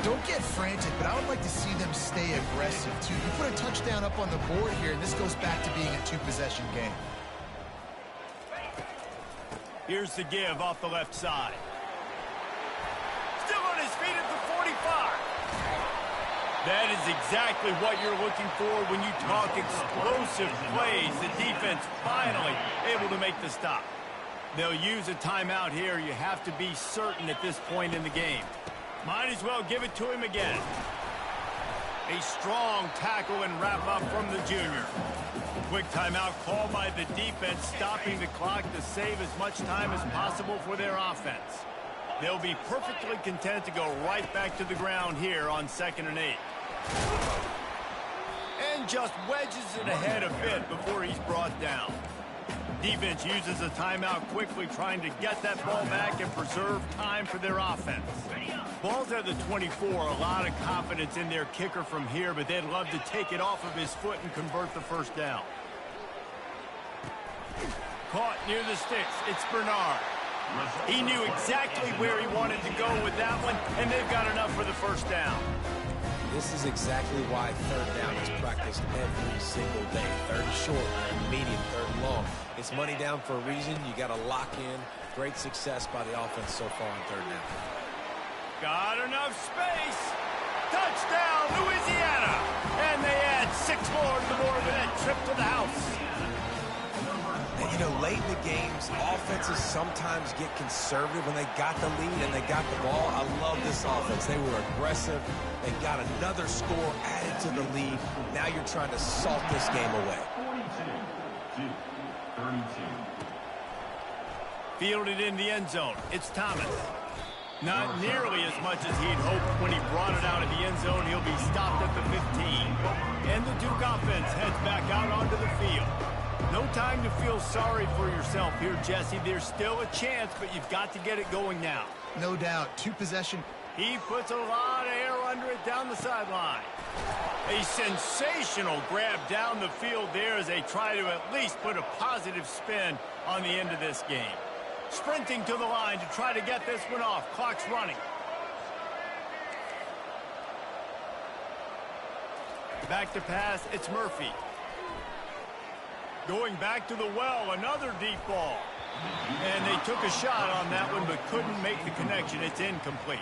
Don't get frantic, but I would like to see them stay aggressive, too. You put a touchdown up on the board here, and this goes back to being a 2-possession game. Here's the give off the left side. Still on his feet at the 45. That is exactly what you're looking for when you talk explosive plays. The defense finally able to make the stop. They'll use a timeout here. You have to be certain at this point in the game. Might as well give it to him again. A strong tackle and wrap up from the junior. Quick timeout called by the defense, stopping the clock to save as much time as possible for their offense. They'll be perfectly content to go right back to the ground here on 2nd and 8. And just wedges it ahead a bit before he's brought down. Defense uses a timeout quickly, trying to get that ball back and preserve time for their offense. Ball's at the 24, a lot of confidence in their kicker from here, but they'd love to take it off of his foot and convert the first down. Caught near the sticks, it's Bernard. He knew exactly where he wanted to go with that one, and they've got enough for the first down. This is exactly why 3rd down is practiced every single day. 3rd short, 3rd medium, 3rd long. It's money down for a reason. You got to lock in. Great success by the offense so far on 3rd down. Got enough space. Touchdown, Louisiana. And they add 6 more to the board with that trip to the house. And, you know, late in the games, offenses sometimes get conservative when they got the lead and they got the ball. I love this offense. They were aggressive. They got another score added to the lead. Now you're trying to salt this game away. 42-32. Fielded in the end zone. It's Thomas. Not nearly as much as he'd hoped when he brought it out of the end zone. He'll be stopped at the 15. And the Duke offense heads back out onto the field. No time to feel sorry for yourself here, Jesse. There's still a chance, but you've got to get it going now. No doubt. 2 possession. He puts a lot of air under it down the sideline. A sensational grab down the field there as they try to at least put a positive spin on the end of this game. Sprinting to the line to try to get this one off. Clock's running. Back to pass, it's Murphy. Going back to the well, another deep ball. And they took a shot on that one, but couldn't make the connection. It's incomplete.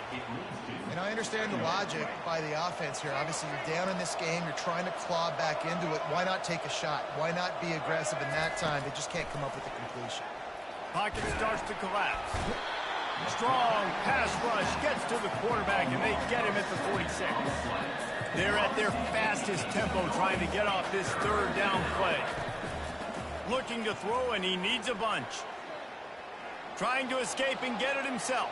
And I understand the logic by the offense here. Obviously, you're down in this game. You're trying to claw back into it. Why not take a shot? Why not be aggressive in that time? They just can't come up with the completion. Pocket starts to collapse. Strong pass rush gets to the quarterback, and they get him at the 46. They're at their fastest tempo trying to get off this third down play. Looking to throw, and he needs a bunch. Trying to escape and get it himself.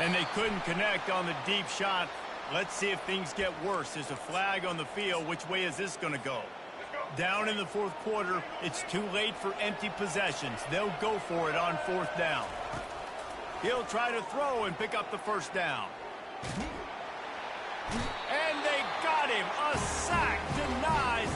And they couldn't connect on the deep shot. Let's see if things get worse. There's a flag on the field. Which way is this going to go? Down in the fourth quarter, it's too late for empty possessions. They'll go for it on 4th down. He'll try to throw and pick up the first down. And they got him. A sack denies.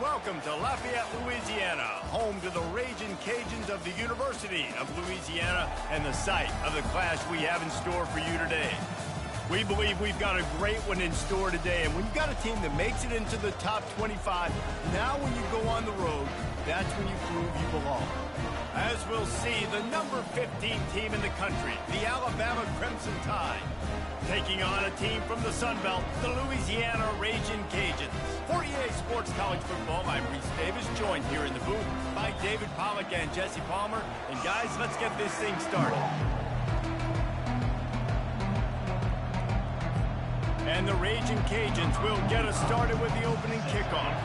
Welcome to Lafayette, Louisiana, home to the Raging Cajuns of the University of Louisiana and the site of the clash we have in store for you today. We believe we've got a great one in store today, and when you've got a team that makes it into the top 25, now when you go on the road, that's when you prove you belong. As we'll see, the number 15 team in the country, the Alabama Crimson Tide, taking on a team from the Sun Belt, the Louisiana Raging Cajuns. For EA Sports College Football, I'm Reese Davis, joined here in the booth by David Pollack and Jesse Palmer. And guys, let's get this thing started. And the Raging Cajuns will get us started with the opening kickoff.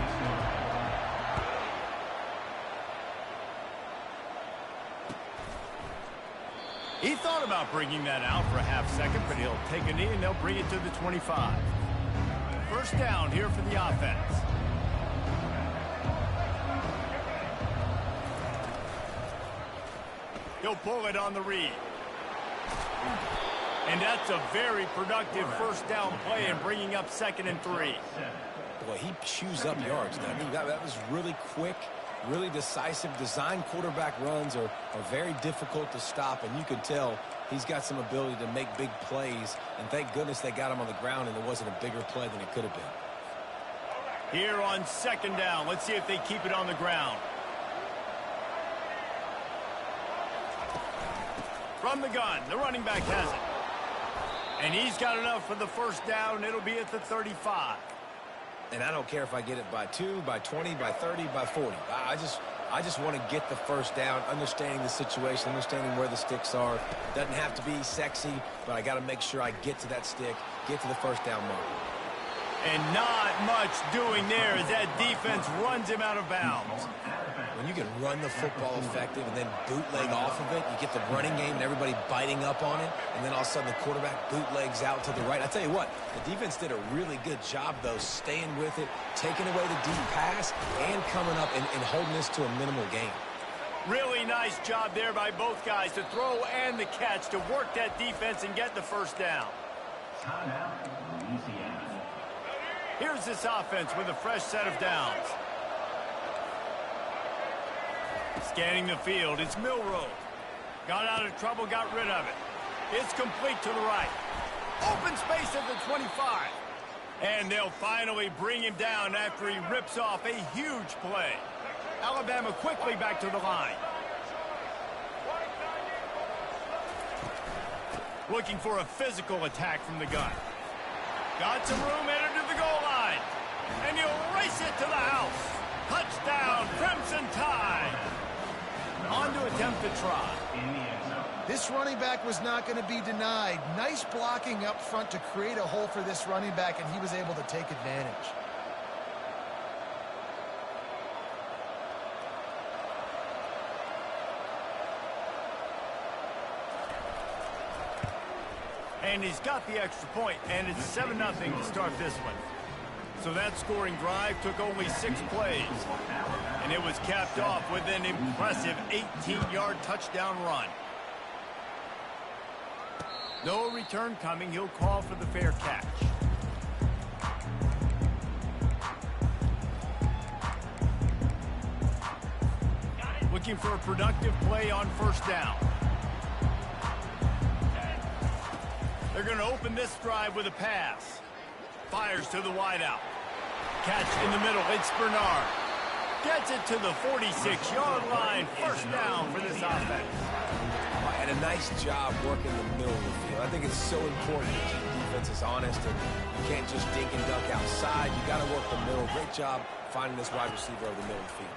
He thought about bringing that out for a half second, but he'll take a knee and they'll bring it to the 25. First down here for the offense. He'll pull it on the read. And that's a very productive first down play and bringing up 2nd and 3. Boy, he chews up yards. I mean, that was really quick, really decisive. Design quarterback runs are very difficult to stop, and you can tell he's got some ability to make big plays, and thank goodness they got him on the ground and it wasn't a bigger play than it could have been. Here on 2nd down, let's see if they keep it on the ground. From the gun, the running back has it. And he's got enough for the first down. It'll be at the 35. And I don't care if I get it by 2, by 20, by 30, by 40. I just want to get the first down, understanding the situation, understanding where the sticks are. Doesn't have to be sexy, but I got to make sure I get to that stick, get to the first down mark. And not much doing there as that defense runs him out of bounds. When you can run the football effective and then bootleg off of it, you get the running game and everybody biting up on it, and then all of a sudden the quarterback bootlegs out to the right. I tell you what, the defense did a really good job, though, staying with it, taking away the deep pass, and coming up and holding this to a minimal gain. Really nice job there by both guys to throw and the catch to work that defense and get the first down. Timeout, Louisiana. Here's this offense with a fresh set of downs. Scanning the field, it's Milroe. Got out of trouble, got rid of it. It's complete to the right. Open space at the 25. And they'll finally bring him down after he rips off a huge play. Alabama quickly back to the line. Looking for a physical attack from the gun. Got some room headed to the goal line. And he'll race it to the house. Touchdown, Crimson Tide. On to attempt the try. This running back was not going to be denied. Nice blocking up front to create a hole for this running back, and he was able to take advantage. And he's got the extra point, and it's 7-0 to start this one. So that scoring drive took only 6 plays, and it was capped off with an impressive 18-yard touchdown run. No return coming. He'll call for the fair catch. Looking for a productive play on first down. They're going to open this drive with a pass. Fires to the wideout. Catch in the middle. It's Bernard. Gets it to the 46-yard line. First down for this offense. And a nice job working the middle of the field. I think it's so important to keep defenses honest, and you can't just dink and dunk outside. You got to work the middle. Great job finding this wide receiver over the middle of the field.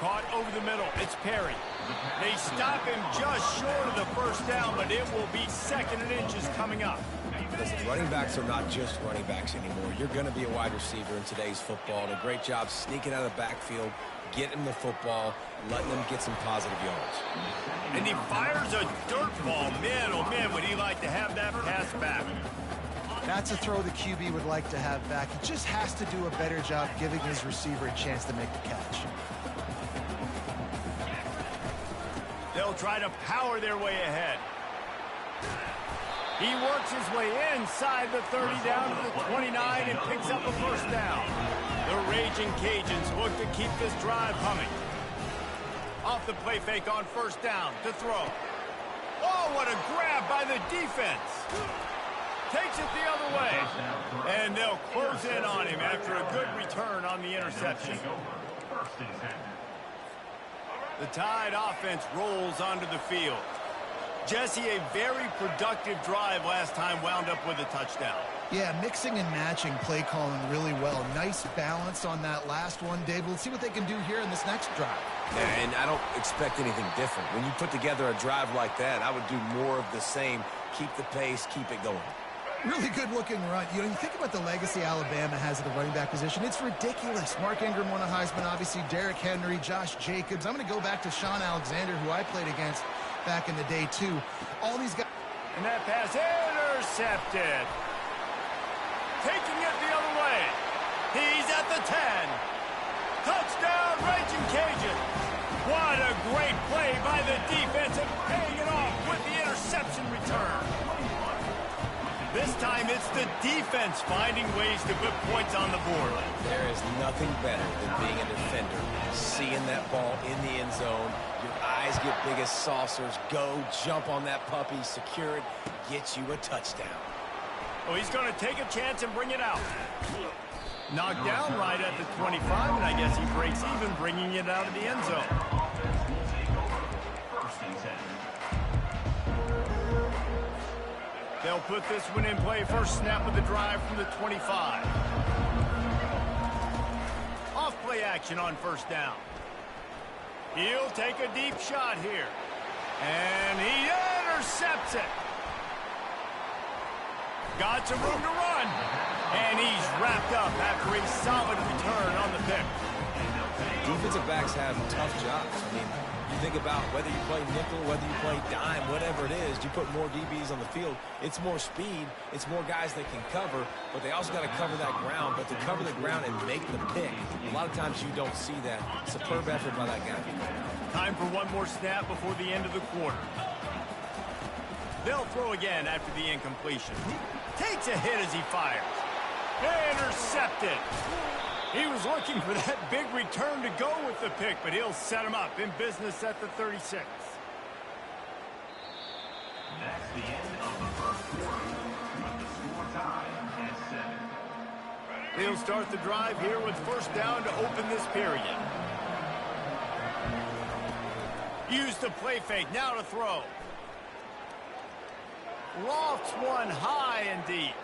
Caught over the middle. It's Perry. They stop him just short of the first down, but it will be 2nd and inches coming up. Listen, running backs are not just running backs anymore. You're going to be a wide receiver in today's football. And a great job sneaking out of the backfield, getting the football, letting them get some positive yards. And he fires a dirt ball. Man, oh man, would he like to have that pass back. That's a throw the QB would like to have back. He just has to do a better job giving his receiver a chance to make the catch. They'll try to power their way ahead. He works his way inside the 30 down to the 29 and picks up a first down. The Raging Cajuns look to keep this drive humming. Off the play fake on first down to throw. Oh, what a grab by the defense. Takes it the other way. And they'll close in on him after a good return on the interception. The Tide offense rolls onto the field. Jesse, a very productive drive last time wound up with a touchdown. Yeah, mixing and matching play calling really well. Nice balance on that last one, Dave. We'll see what they can do here in this next drive. Yeah, and I don't expect anything different. When you put together a drive like that, I would do more of the same. Keep the pace, keep it going. Really good-looking run. You know, you think about the legacy Alabama has at the running back position. It's ridiculous. Mark Ingram won a Heisman, obviously. Derrick Henry, Josh Jacobs. I'm going to go back to Sean Alexander, who I played against back in the day, too. All these guys... And that pass intercepted. Taking it the other way. He's at the 10. Touchdown, Raging Cajuns. What a great play by the defense and paying it off with the interception return. This time it's the defense finding ways to put points on the board. There is nothing better than being a defender. Seeing that ball in the end zone, your eyes get big as saucers. Go, jump on that puppy, secure it, get you a touchdown. Oh, he's going to take a chance and bring it out. Knocked down right at the 25, and I guess he breaks even, bringing it out of the end zone. They'll put this one in play. First snap of the drive from the 25. Off play action on first down. He'll take a deep shot here. And he intercepts it. Got some room to run. And he's wrapped up after a solid return on the pick. Defensive backs have tough jobs. I mean, you think about whether you play nickel, whether you play dime, whatever it is, you put more DBs on the field. It's more speed. It's more guys that can cover, but they also got to cover that ground. But to cover the ground and make the pick, a lot of times you don't see that. Superb effort by that guy. Time for one more snap before the end of the quarter. They'll throw again after the incompletion. Takes a hit as he fires. Intercepted. He was looking for that big return to go with the pick, but he'll set him up in business at the 36. That's the end of the first quarter. He'll start the drive here with first down to open this period. Use the play fake, now to throw. Lofts one high and deep.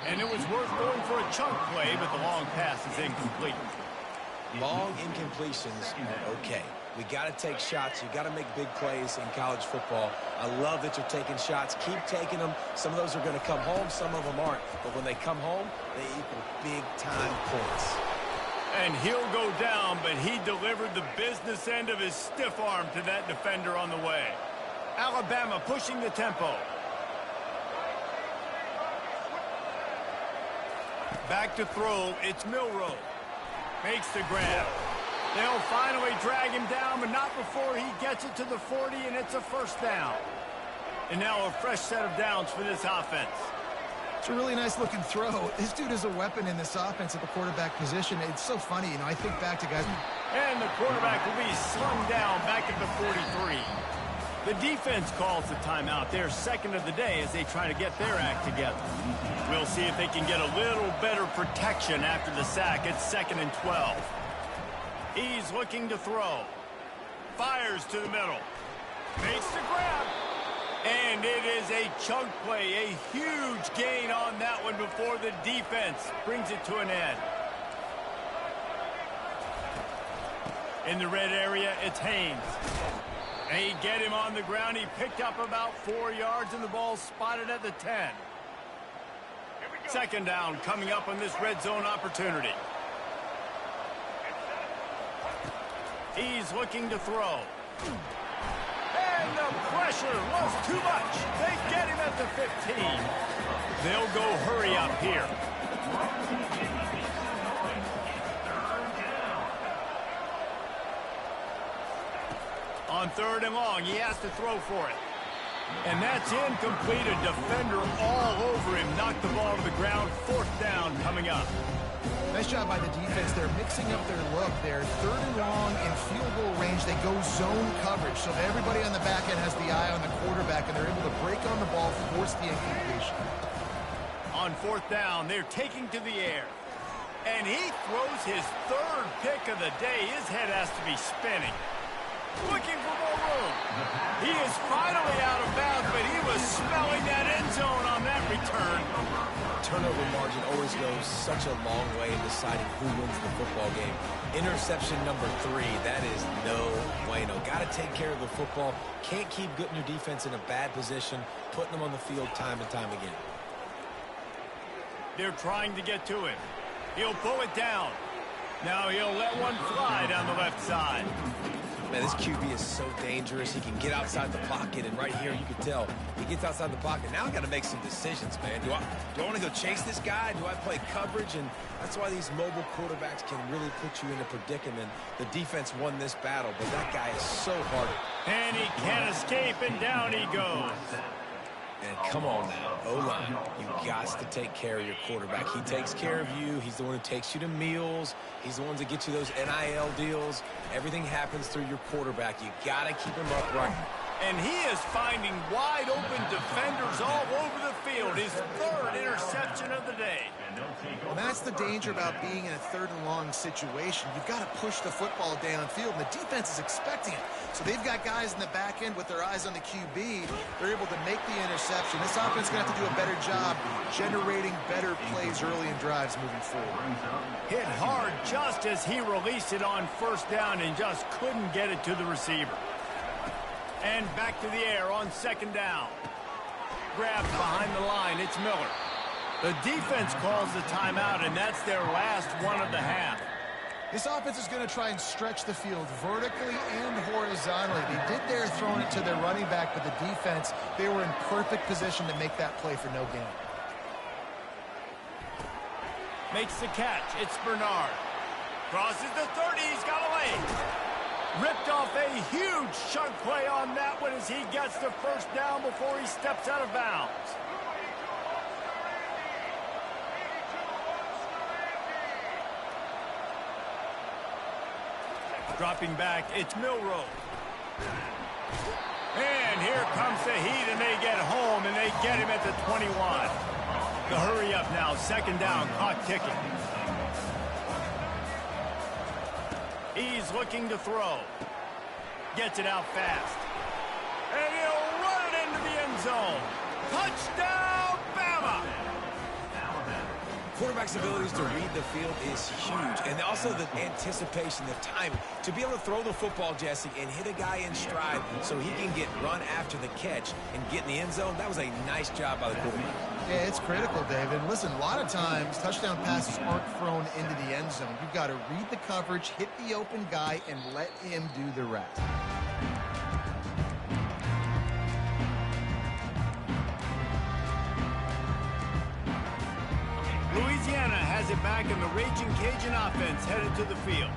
And it was worth going for a chunk play, but the long pass is incomplete. Long incompletions are okay. We got to take shots. You got to make big plays in college football. I love that you're taking shots. Keep taking them. Some of those are going to come home. Some of them aren't. But when they come home, they equal big-time points. And he'll go down, but he delivered the business end of his stiff arm to that defender on the way. Alabama pushing the tempo. Back to throw, it's Milroe. Makes the grab. They'll finally drag him down, but not before he gets it to the 40, and it's a first down. And now a fresh set of downs for this offense. It's a really nice-looking throw. This dude is a weapon in this offense at the quarterback position. It's so funny, you know, I think back to guys... And the quarterback will be slung down back at the 43. The defense calls the timeout. Their second of the day as they try to get their act together. We'll see if they can get a little better protection after the sack. It's 2nd and 12. He's looking to throw. Fires to the middle. Makes the grab. And it is a chunk play. A huge gain on that one before the defense brings it to an end. In the red area, it's Haynes. They get him on the ground. He picked up about 4 yards, and the ball spotted at the 10. Second down coming up on this red zone opportunity. He's looking to throw. And the pressure was too much. They get him at the 15. They'll go hurry up here. On 3rd and long, he has to throw for it. And that's incomplete. A defender all over him. Knocked the ball to the ground. 4th down coming up. Nice job by the defense. They're mixing up their look. They're 3rd and long in field goal range. They go zone coverage. So everybody on the back end has the eye on the quarterback, and they're able to break on the ball, force the incompletion. On 4th down, they're taking to the air. And he throws his 3rd pick of the day. His head has to be spinning. Looking for more room. He is finally out of bounds, but he was smelling that end zone on that return. Turnover margin always goes such a long way in deciding who wins the football game. Interception number 3, that is no bueno. Got to take care of the football. Can't keep getting your defense in a bad position, putting them on the field time and time again. They're trying to get to him. He'll pull it down. Now he'll let one fly down the left side. Man, this QB is so dangerous. He can get outside the pocket, and right here you can tell he gets outside the pocket. Now I got to make some decisions, man. Do I want to go chase this guy? Do I play coverage? And that's why these mobile quarterbacks can really put you in a predicament. The defense won this battle, but that guy is so hard. And he can't escape, and down he goes. And come on now, O-line, you got to take care of your quarterback. He takes care of you. He's the one who takes you to meals. He's the one that gets you those NIL deals. Everything happens through your quarterback. You got to keep him upright. And he is finding wide open defenders all over the field. His 3rd interception of the day. Well, that's the danger about being in a 3rd and long situation. You've got to push the football downfield, and the defense is expecting it. So they've got guys in the back end with their eyes on the QB. They're able to make the interception. This offense is going to have to do a better job generating better plays early in drives moving forward. Hit hard just as he released it on 1st down and just couldn't get it to the receiver. And back to the air on 2nd down. Grabbed behind the line. It's Miller. The defense calls the timeout, and that's their last one of the half. This offense is going to try and stretch the field vertically and horizontally. They did there throwing it to their running back, but the defense, they were in perfect position to make that play for no gain. Makes the catch. It's Bernard. Crosses the 30. He's got a leg. Ripped off a huge chunk play on that one as he gets the 1st down before he steps out of bounds. Dropping back, it's Milroe. And here comes the heat, and they get home, and they get him at the 21. The hurry up now, second down, clock ticking. He's looking to throw. Gets it out fast. And he'll run it into the end zone. Touchdown, Bama! Quarterback's abilities to read the field is huge. And also the anticipation, the timing. To be able to throw the football, Jesse, and hit a guy in stride so he can get run after the catch and get in the end zone, that was a nice job by the quarterback. Yeah, it's critical, David. Listen, a lot of times, touchdown passes aren't thrown into the end zone. You've got to read the coverage, hit the open guy, and let him do the rest. Louisiana has it back, and the Raging Cajun offense headed to the field.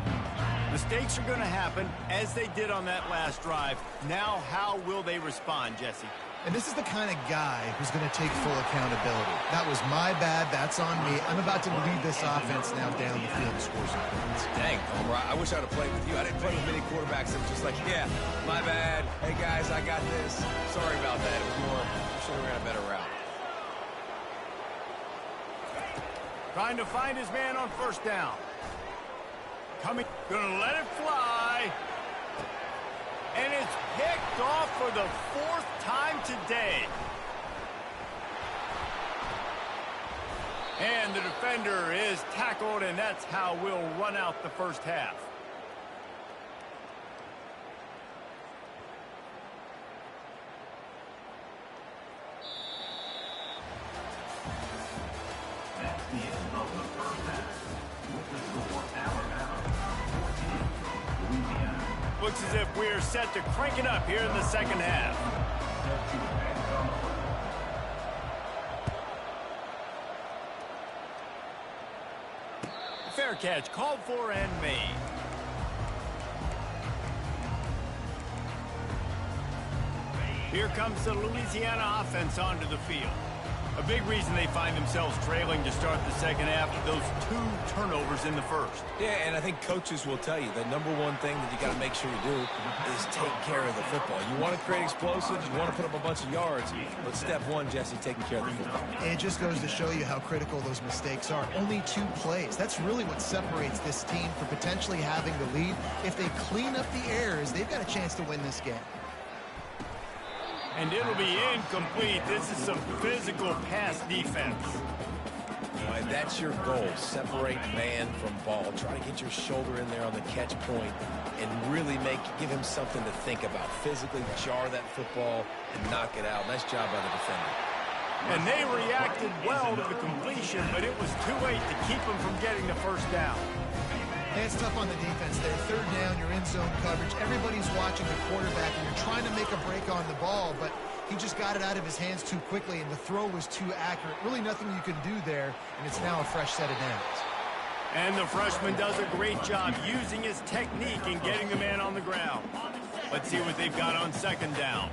Mistakes are going to happen, as they did on that last drive. Now, how will they respond, Jesse? And this is the kind of guy who's going to take full accountability. That was my bad. That's on me. I'm about to lead this offense now down the field to score some points. Dang, Homer, I wish I'd have played with you. I didn't play with many quarterbacks that were just like, yeah, my bad. Hey, guys, I got this. Sorry about that. It was more, I should have ran a better route. Trying to find his man on first down. Gonna let it fly. And it's picked off for the fourth time today. And the defender is tackled, and that's how we'll run out the first half. That's the end of the first half. With the score, Alabama 14, Louisiana. Looks as if we're set to crank it up here in the second half. Set to advance on the play. Fair catch called for and made. Here comes the Louisiana offense onto the field. A big reason they find themselves trailing to start the second half with those 2 turnovers in the first. Yeah, and I think coaches will tell you the number one thing that you got to make sure you do is take care of the football. You want to create explosives, you want to put up a bunch of yards, but step one, Jesse, taking care of the football. It just goes to show you how critical those mistakes are. Only 2 plays. That's really what separates this team from potentially having the lead. If they clean up the errors, they've got a chance to win this game. And it'll be incomplete. This is some physical pass defense. And that's your goal. Separate man from ball. Try to get your shoulder in there on the catch point and really give him something to think about. Physically jar that football and knock it out. Nice job by the defender. And they reacted well to the completion, but it was too late to keep them from getting the first down. Hey, it's tough on the defense there. Third down, you're in zone coverage. Everybody's watching the quarterback, and you're trying to make a break on the ball, but he just got it out of his hands too quickly, and the throw was too accurate. Really nothing you can do there, and it's now a fresh set of downs. And the freshman does a great job using his technique and getting the man on the ground. Let's see what they've got on second down.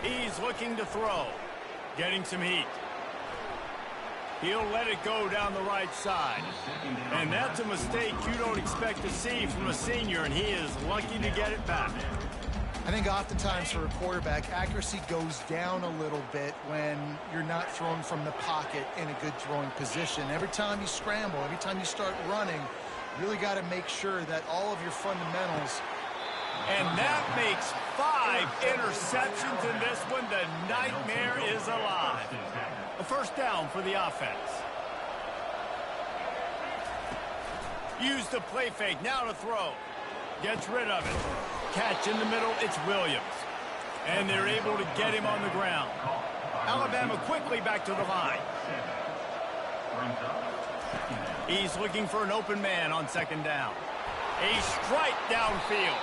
He's looking to throw. Getting some heat. He'll let it go down the right side. And that's a mistake you don't expect to see from a senior, and he is lucky to get it back. I think oftentimes for a quarterback, accuracy goes down a little bit when you're not thrown from the pocket in a good throwing position. Every time you scramble, every time you start running, you really got to make sure that all of your fundamentals. And that makes 5 interceptions in this one. The nightmare is alive. A first down for the offense. Use the play fake, now to throw. Gets rid of it. Catch in the middle, it's Williams. And they're able to get him on the ground. Alabama quickly back to the line. He's looking for an open man on second down. A strike downfield.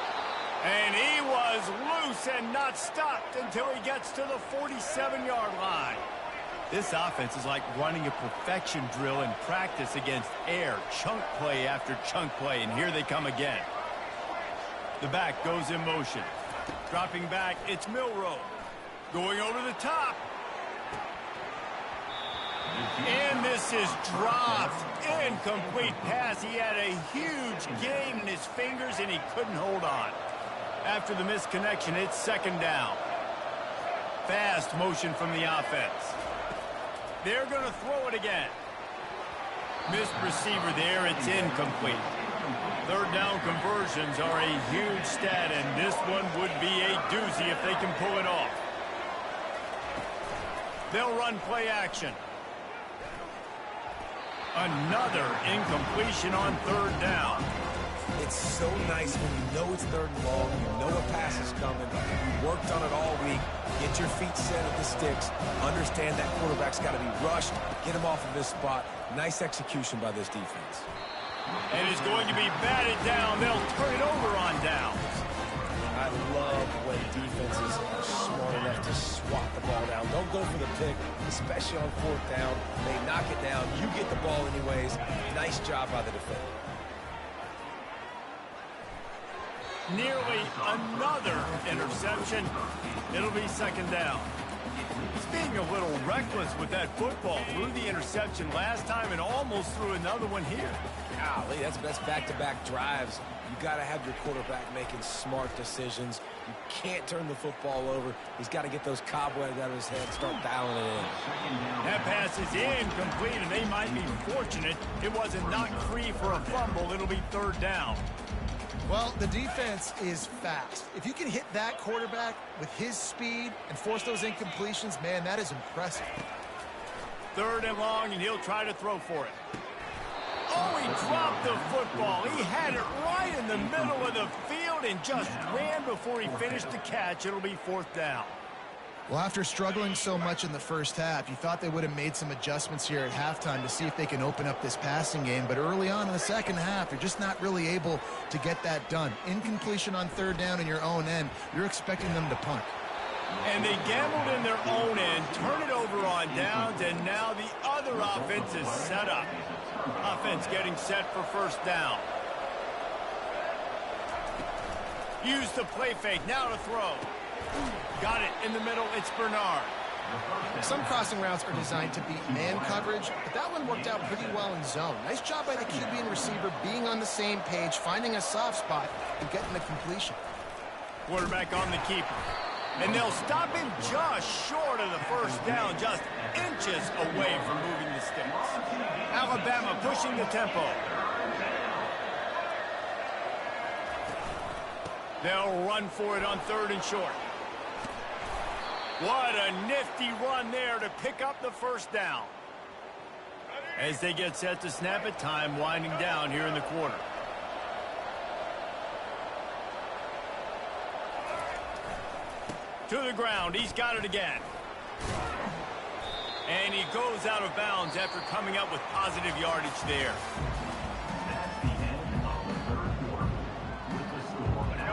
And he was loose and not stopped until he gets to the 47-yard line. This offense is like running a perfection drill in practice against air. Chunk play after chunk play, and here they come again. The back goes in motion. Dropping back, it's Milroe. Going over the top. And this is dropped. Incomplete pass. He had a huge game in his fingers, and he couldn't hold on. After the misconnection, it's second down. Fast motion from the offense. They're going to throw it again. Missed receiver there. It's incomplete. Third down conversions are a huge stat, and this one would be a doozy if they can pull it off. They'll run play action. Another incompletion on third down. It's so nice when you know it's third and long, you know a pass is coming, you worked on it all week, get your feet set at the sticks, understand that quarterback's got to be rushed, get him off of this spot. Nice execution by this defense. And it's going to be batted down. They'll turn it over on downs. I love when defenses are smart enough to swat the ball down. Don't go for the pick, especially on fourth down. They knock it down. You get the ball anyways. Nice job by the defender. Nearly another interception. It'll be second down. He's being a little reckless with that football. Threw the interception last time and almost threw another one here. Golly, that's back-to-back drives. You got to have your quarterback making smart decisions. You can't turn the football over. He's got to get those cobwebs out of his head, start dialing it in. That pass is incomplete, and they might be fortunate it wasn't knocked free for a fumble. It'll be third down. Well, the defense is fast. If you can hit that quarterback with his speed and force those incompletions, man, that is impressive. Third and long, and he'll try to throw for it. Oh, he dropped the football. He had it right in the middle of the field and just ran before he finished the catch. It'll be fourth down. Well, after struggling so much in the first half, you thought they would have made some adjustments here at halftime to see if they can open up this passing game. But early on in the second half, you're just not really able to get that done. Incompletion on third down in your own end, you're expecting them to punt. And they gambled in their own end, turn it over on downs, and now the other offense is set up. Offense getting set for first down. Use the play fake, now to throw. Got it in the middle, it's Bernard. Some crossing routes are designed to beat man coverage, but that one worked out pretty well in zone. Nice job by the QB and receiver being on the same page, finding a soft spot, and getting the completion. Quarterback on the keeper. And they'll stop him just short of the first down, just inches away from moving the sticks. Alabama pushing the tempo. They'll run for it on third and short. What a nifty run there to pick up the first down. As they get set to snap it, time winding down here in the quarter. To the ground, he's got it again. And he goes out of bounds after coming up with positive yardage there.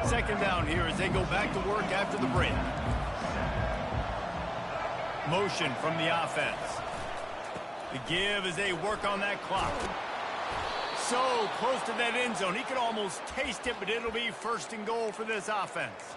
Second down here as they go back to work after the break. Motion from the offense. The give as they work on that clock. So close to that end zone. He could almost taste it, but it'll be first and goal for this offense.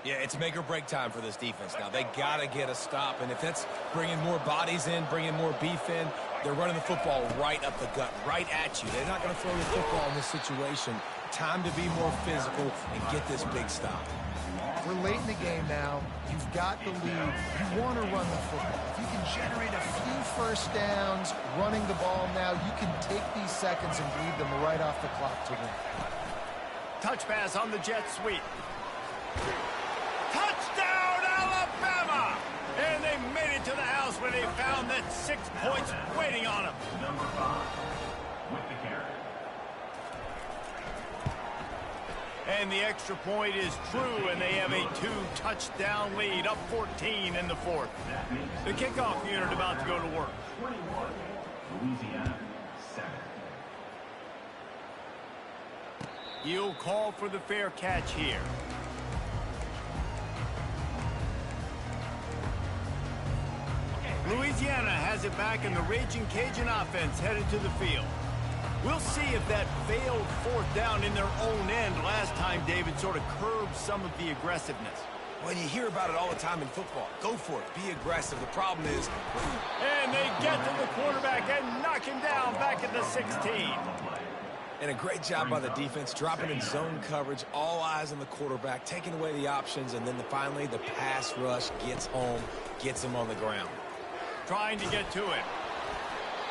Yeah, it's make or break time for this defense now. They got to get a stop, and if that's bringing more bodies in, bringing more beef in, they're running the football right up the gut, right at you. They're not going to throw the football in this situation. Time to be more physical and get this big stop. We're late in the game now. You've got the lead. You want to run the football. If you can generate a few first downs running the ball now, you can take these seconds and bleed them right off the clock to win. Touch pass on the jet sweep. Touchdown, Alabama! And they made it to the house where they found that 6 points waiting on them. Number 5 with the carry. And the extra point is true, and they have a 2-touchdown lead, up 14 in the fourth. The kickoff unit about to go to work. 21, Louisiana, 7. You'll call for the fair catch here. Louisiana has it back, and the Raging Cajun offense headed to the field. We'll see if that failed fourth down in their own end last time, David, sort of curbed some of the aggressiveness. When you hear about it all the time in football, go for it. Be aggressive. The problem is... And they get to the quarterback and knock him down back at the 16. And a great job by the defense, dropping in zone coverage, all eyes on the quarterback, taking away the options, and then finally the pass rush gets home, gets him on the ground. Trying to get to it.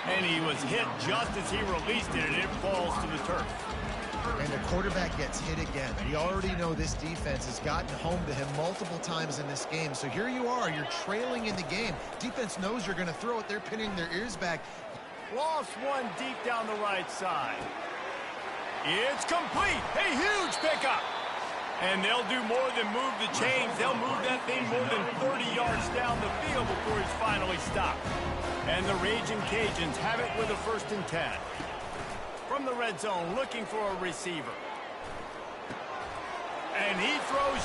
And he was hit just as he released it, and it falls to the turf. And the quarterback gets hit again. We already know this defense has gotten home to him multiple times in this game. So here you are, you're trailing in the game. Defense knows you're going to throw it. They're pinning their ears back. Lost one deep down the right side. It's complete. A huge pickup. And they'll do more than move the chains. They'll move that thing more than 30 yards down the field before he's finally stopped. And the Raging Cajuns have it with a 1st and 10. From the red zone, looking for a receiver. And he throws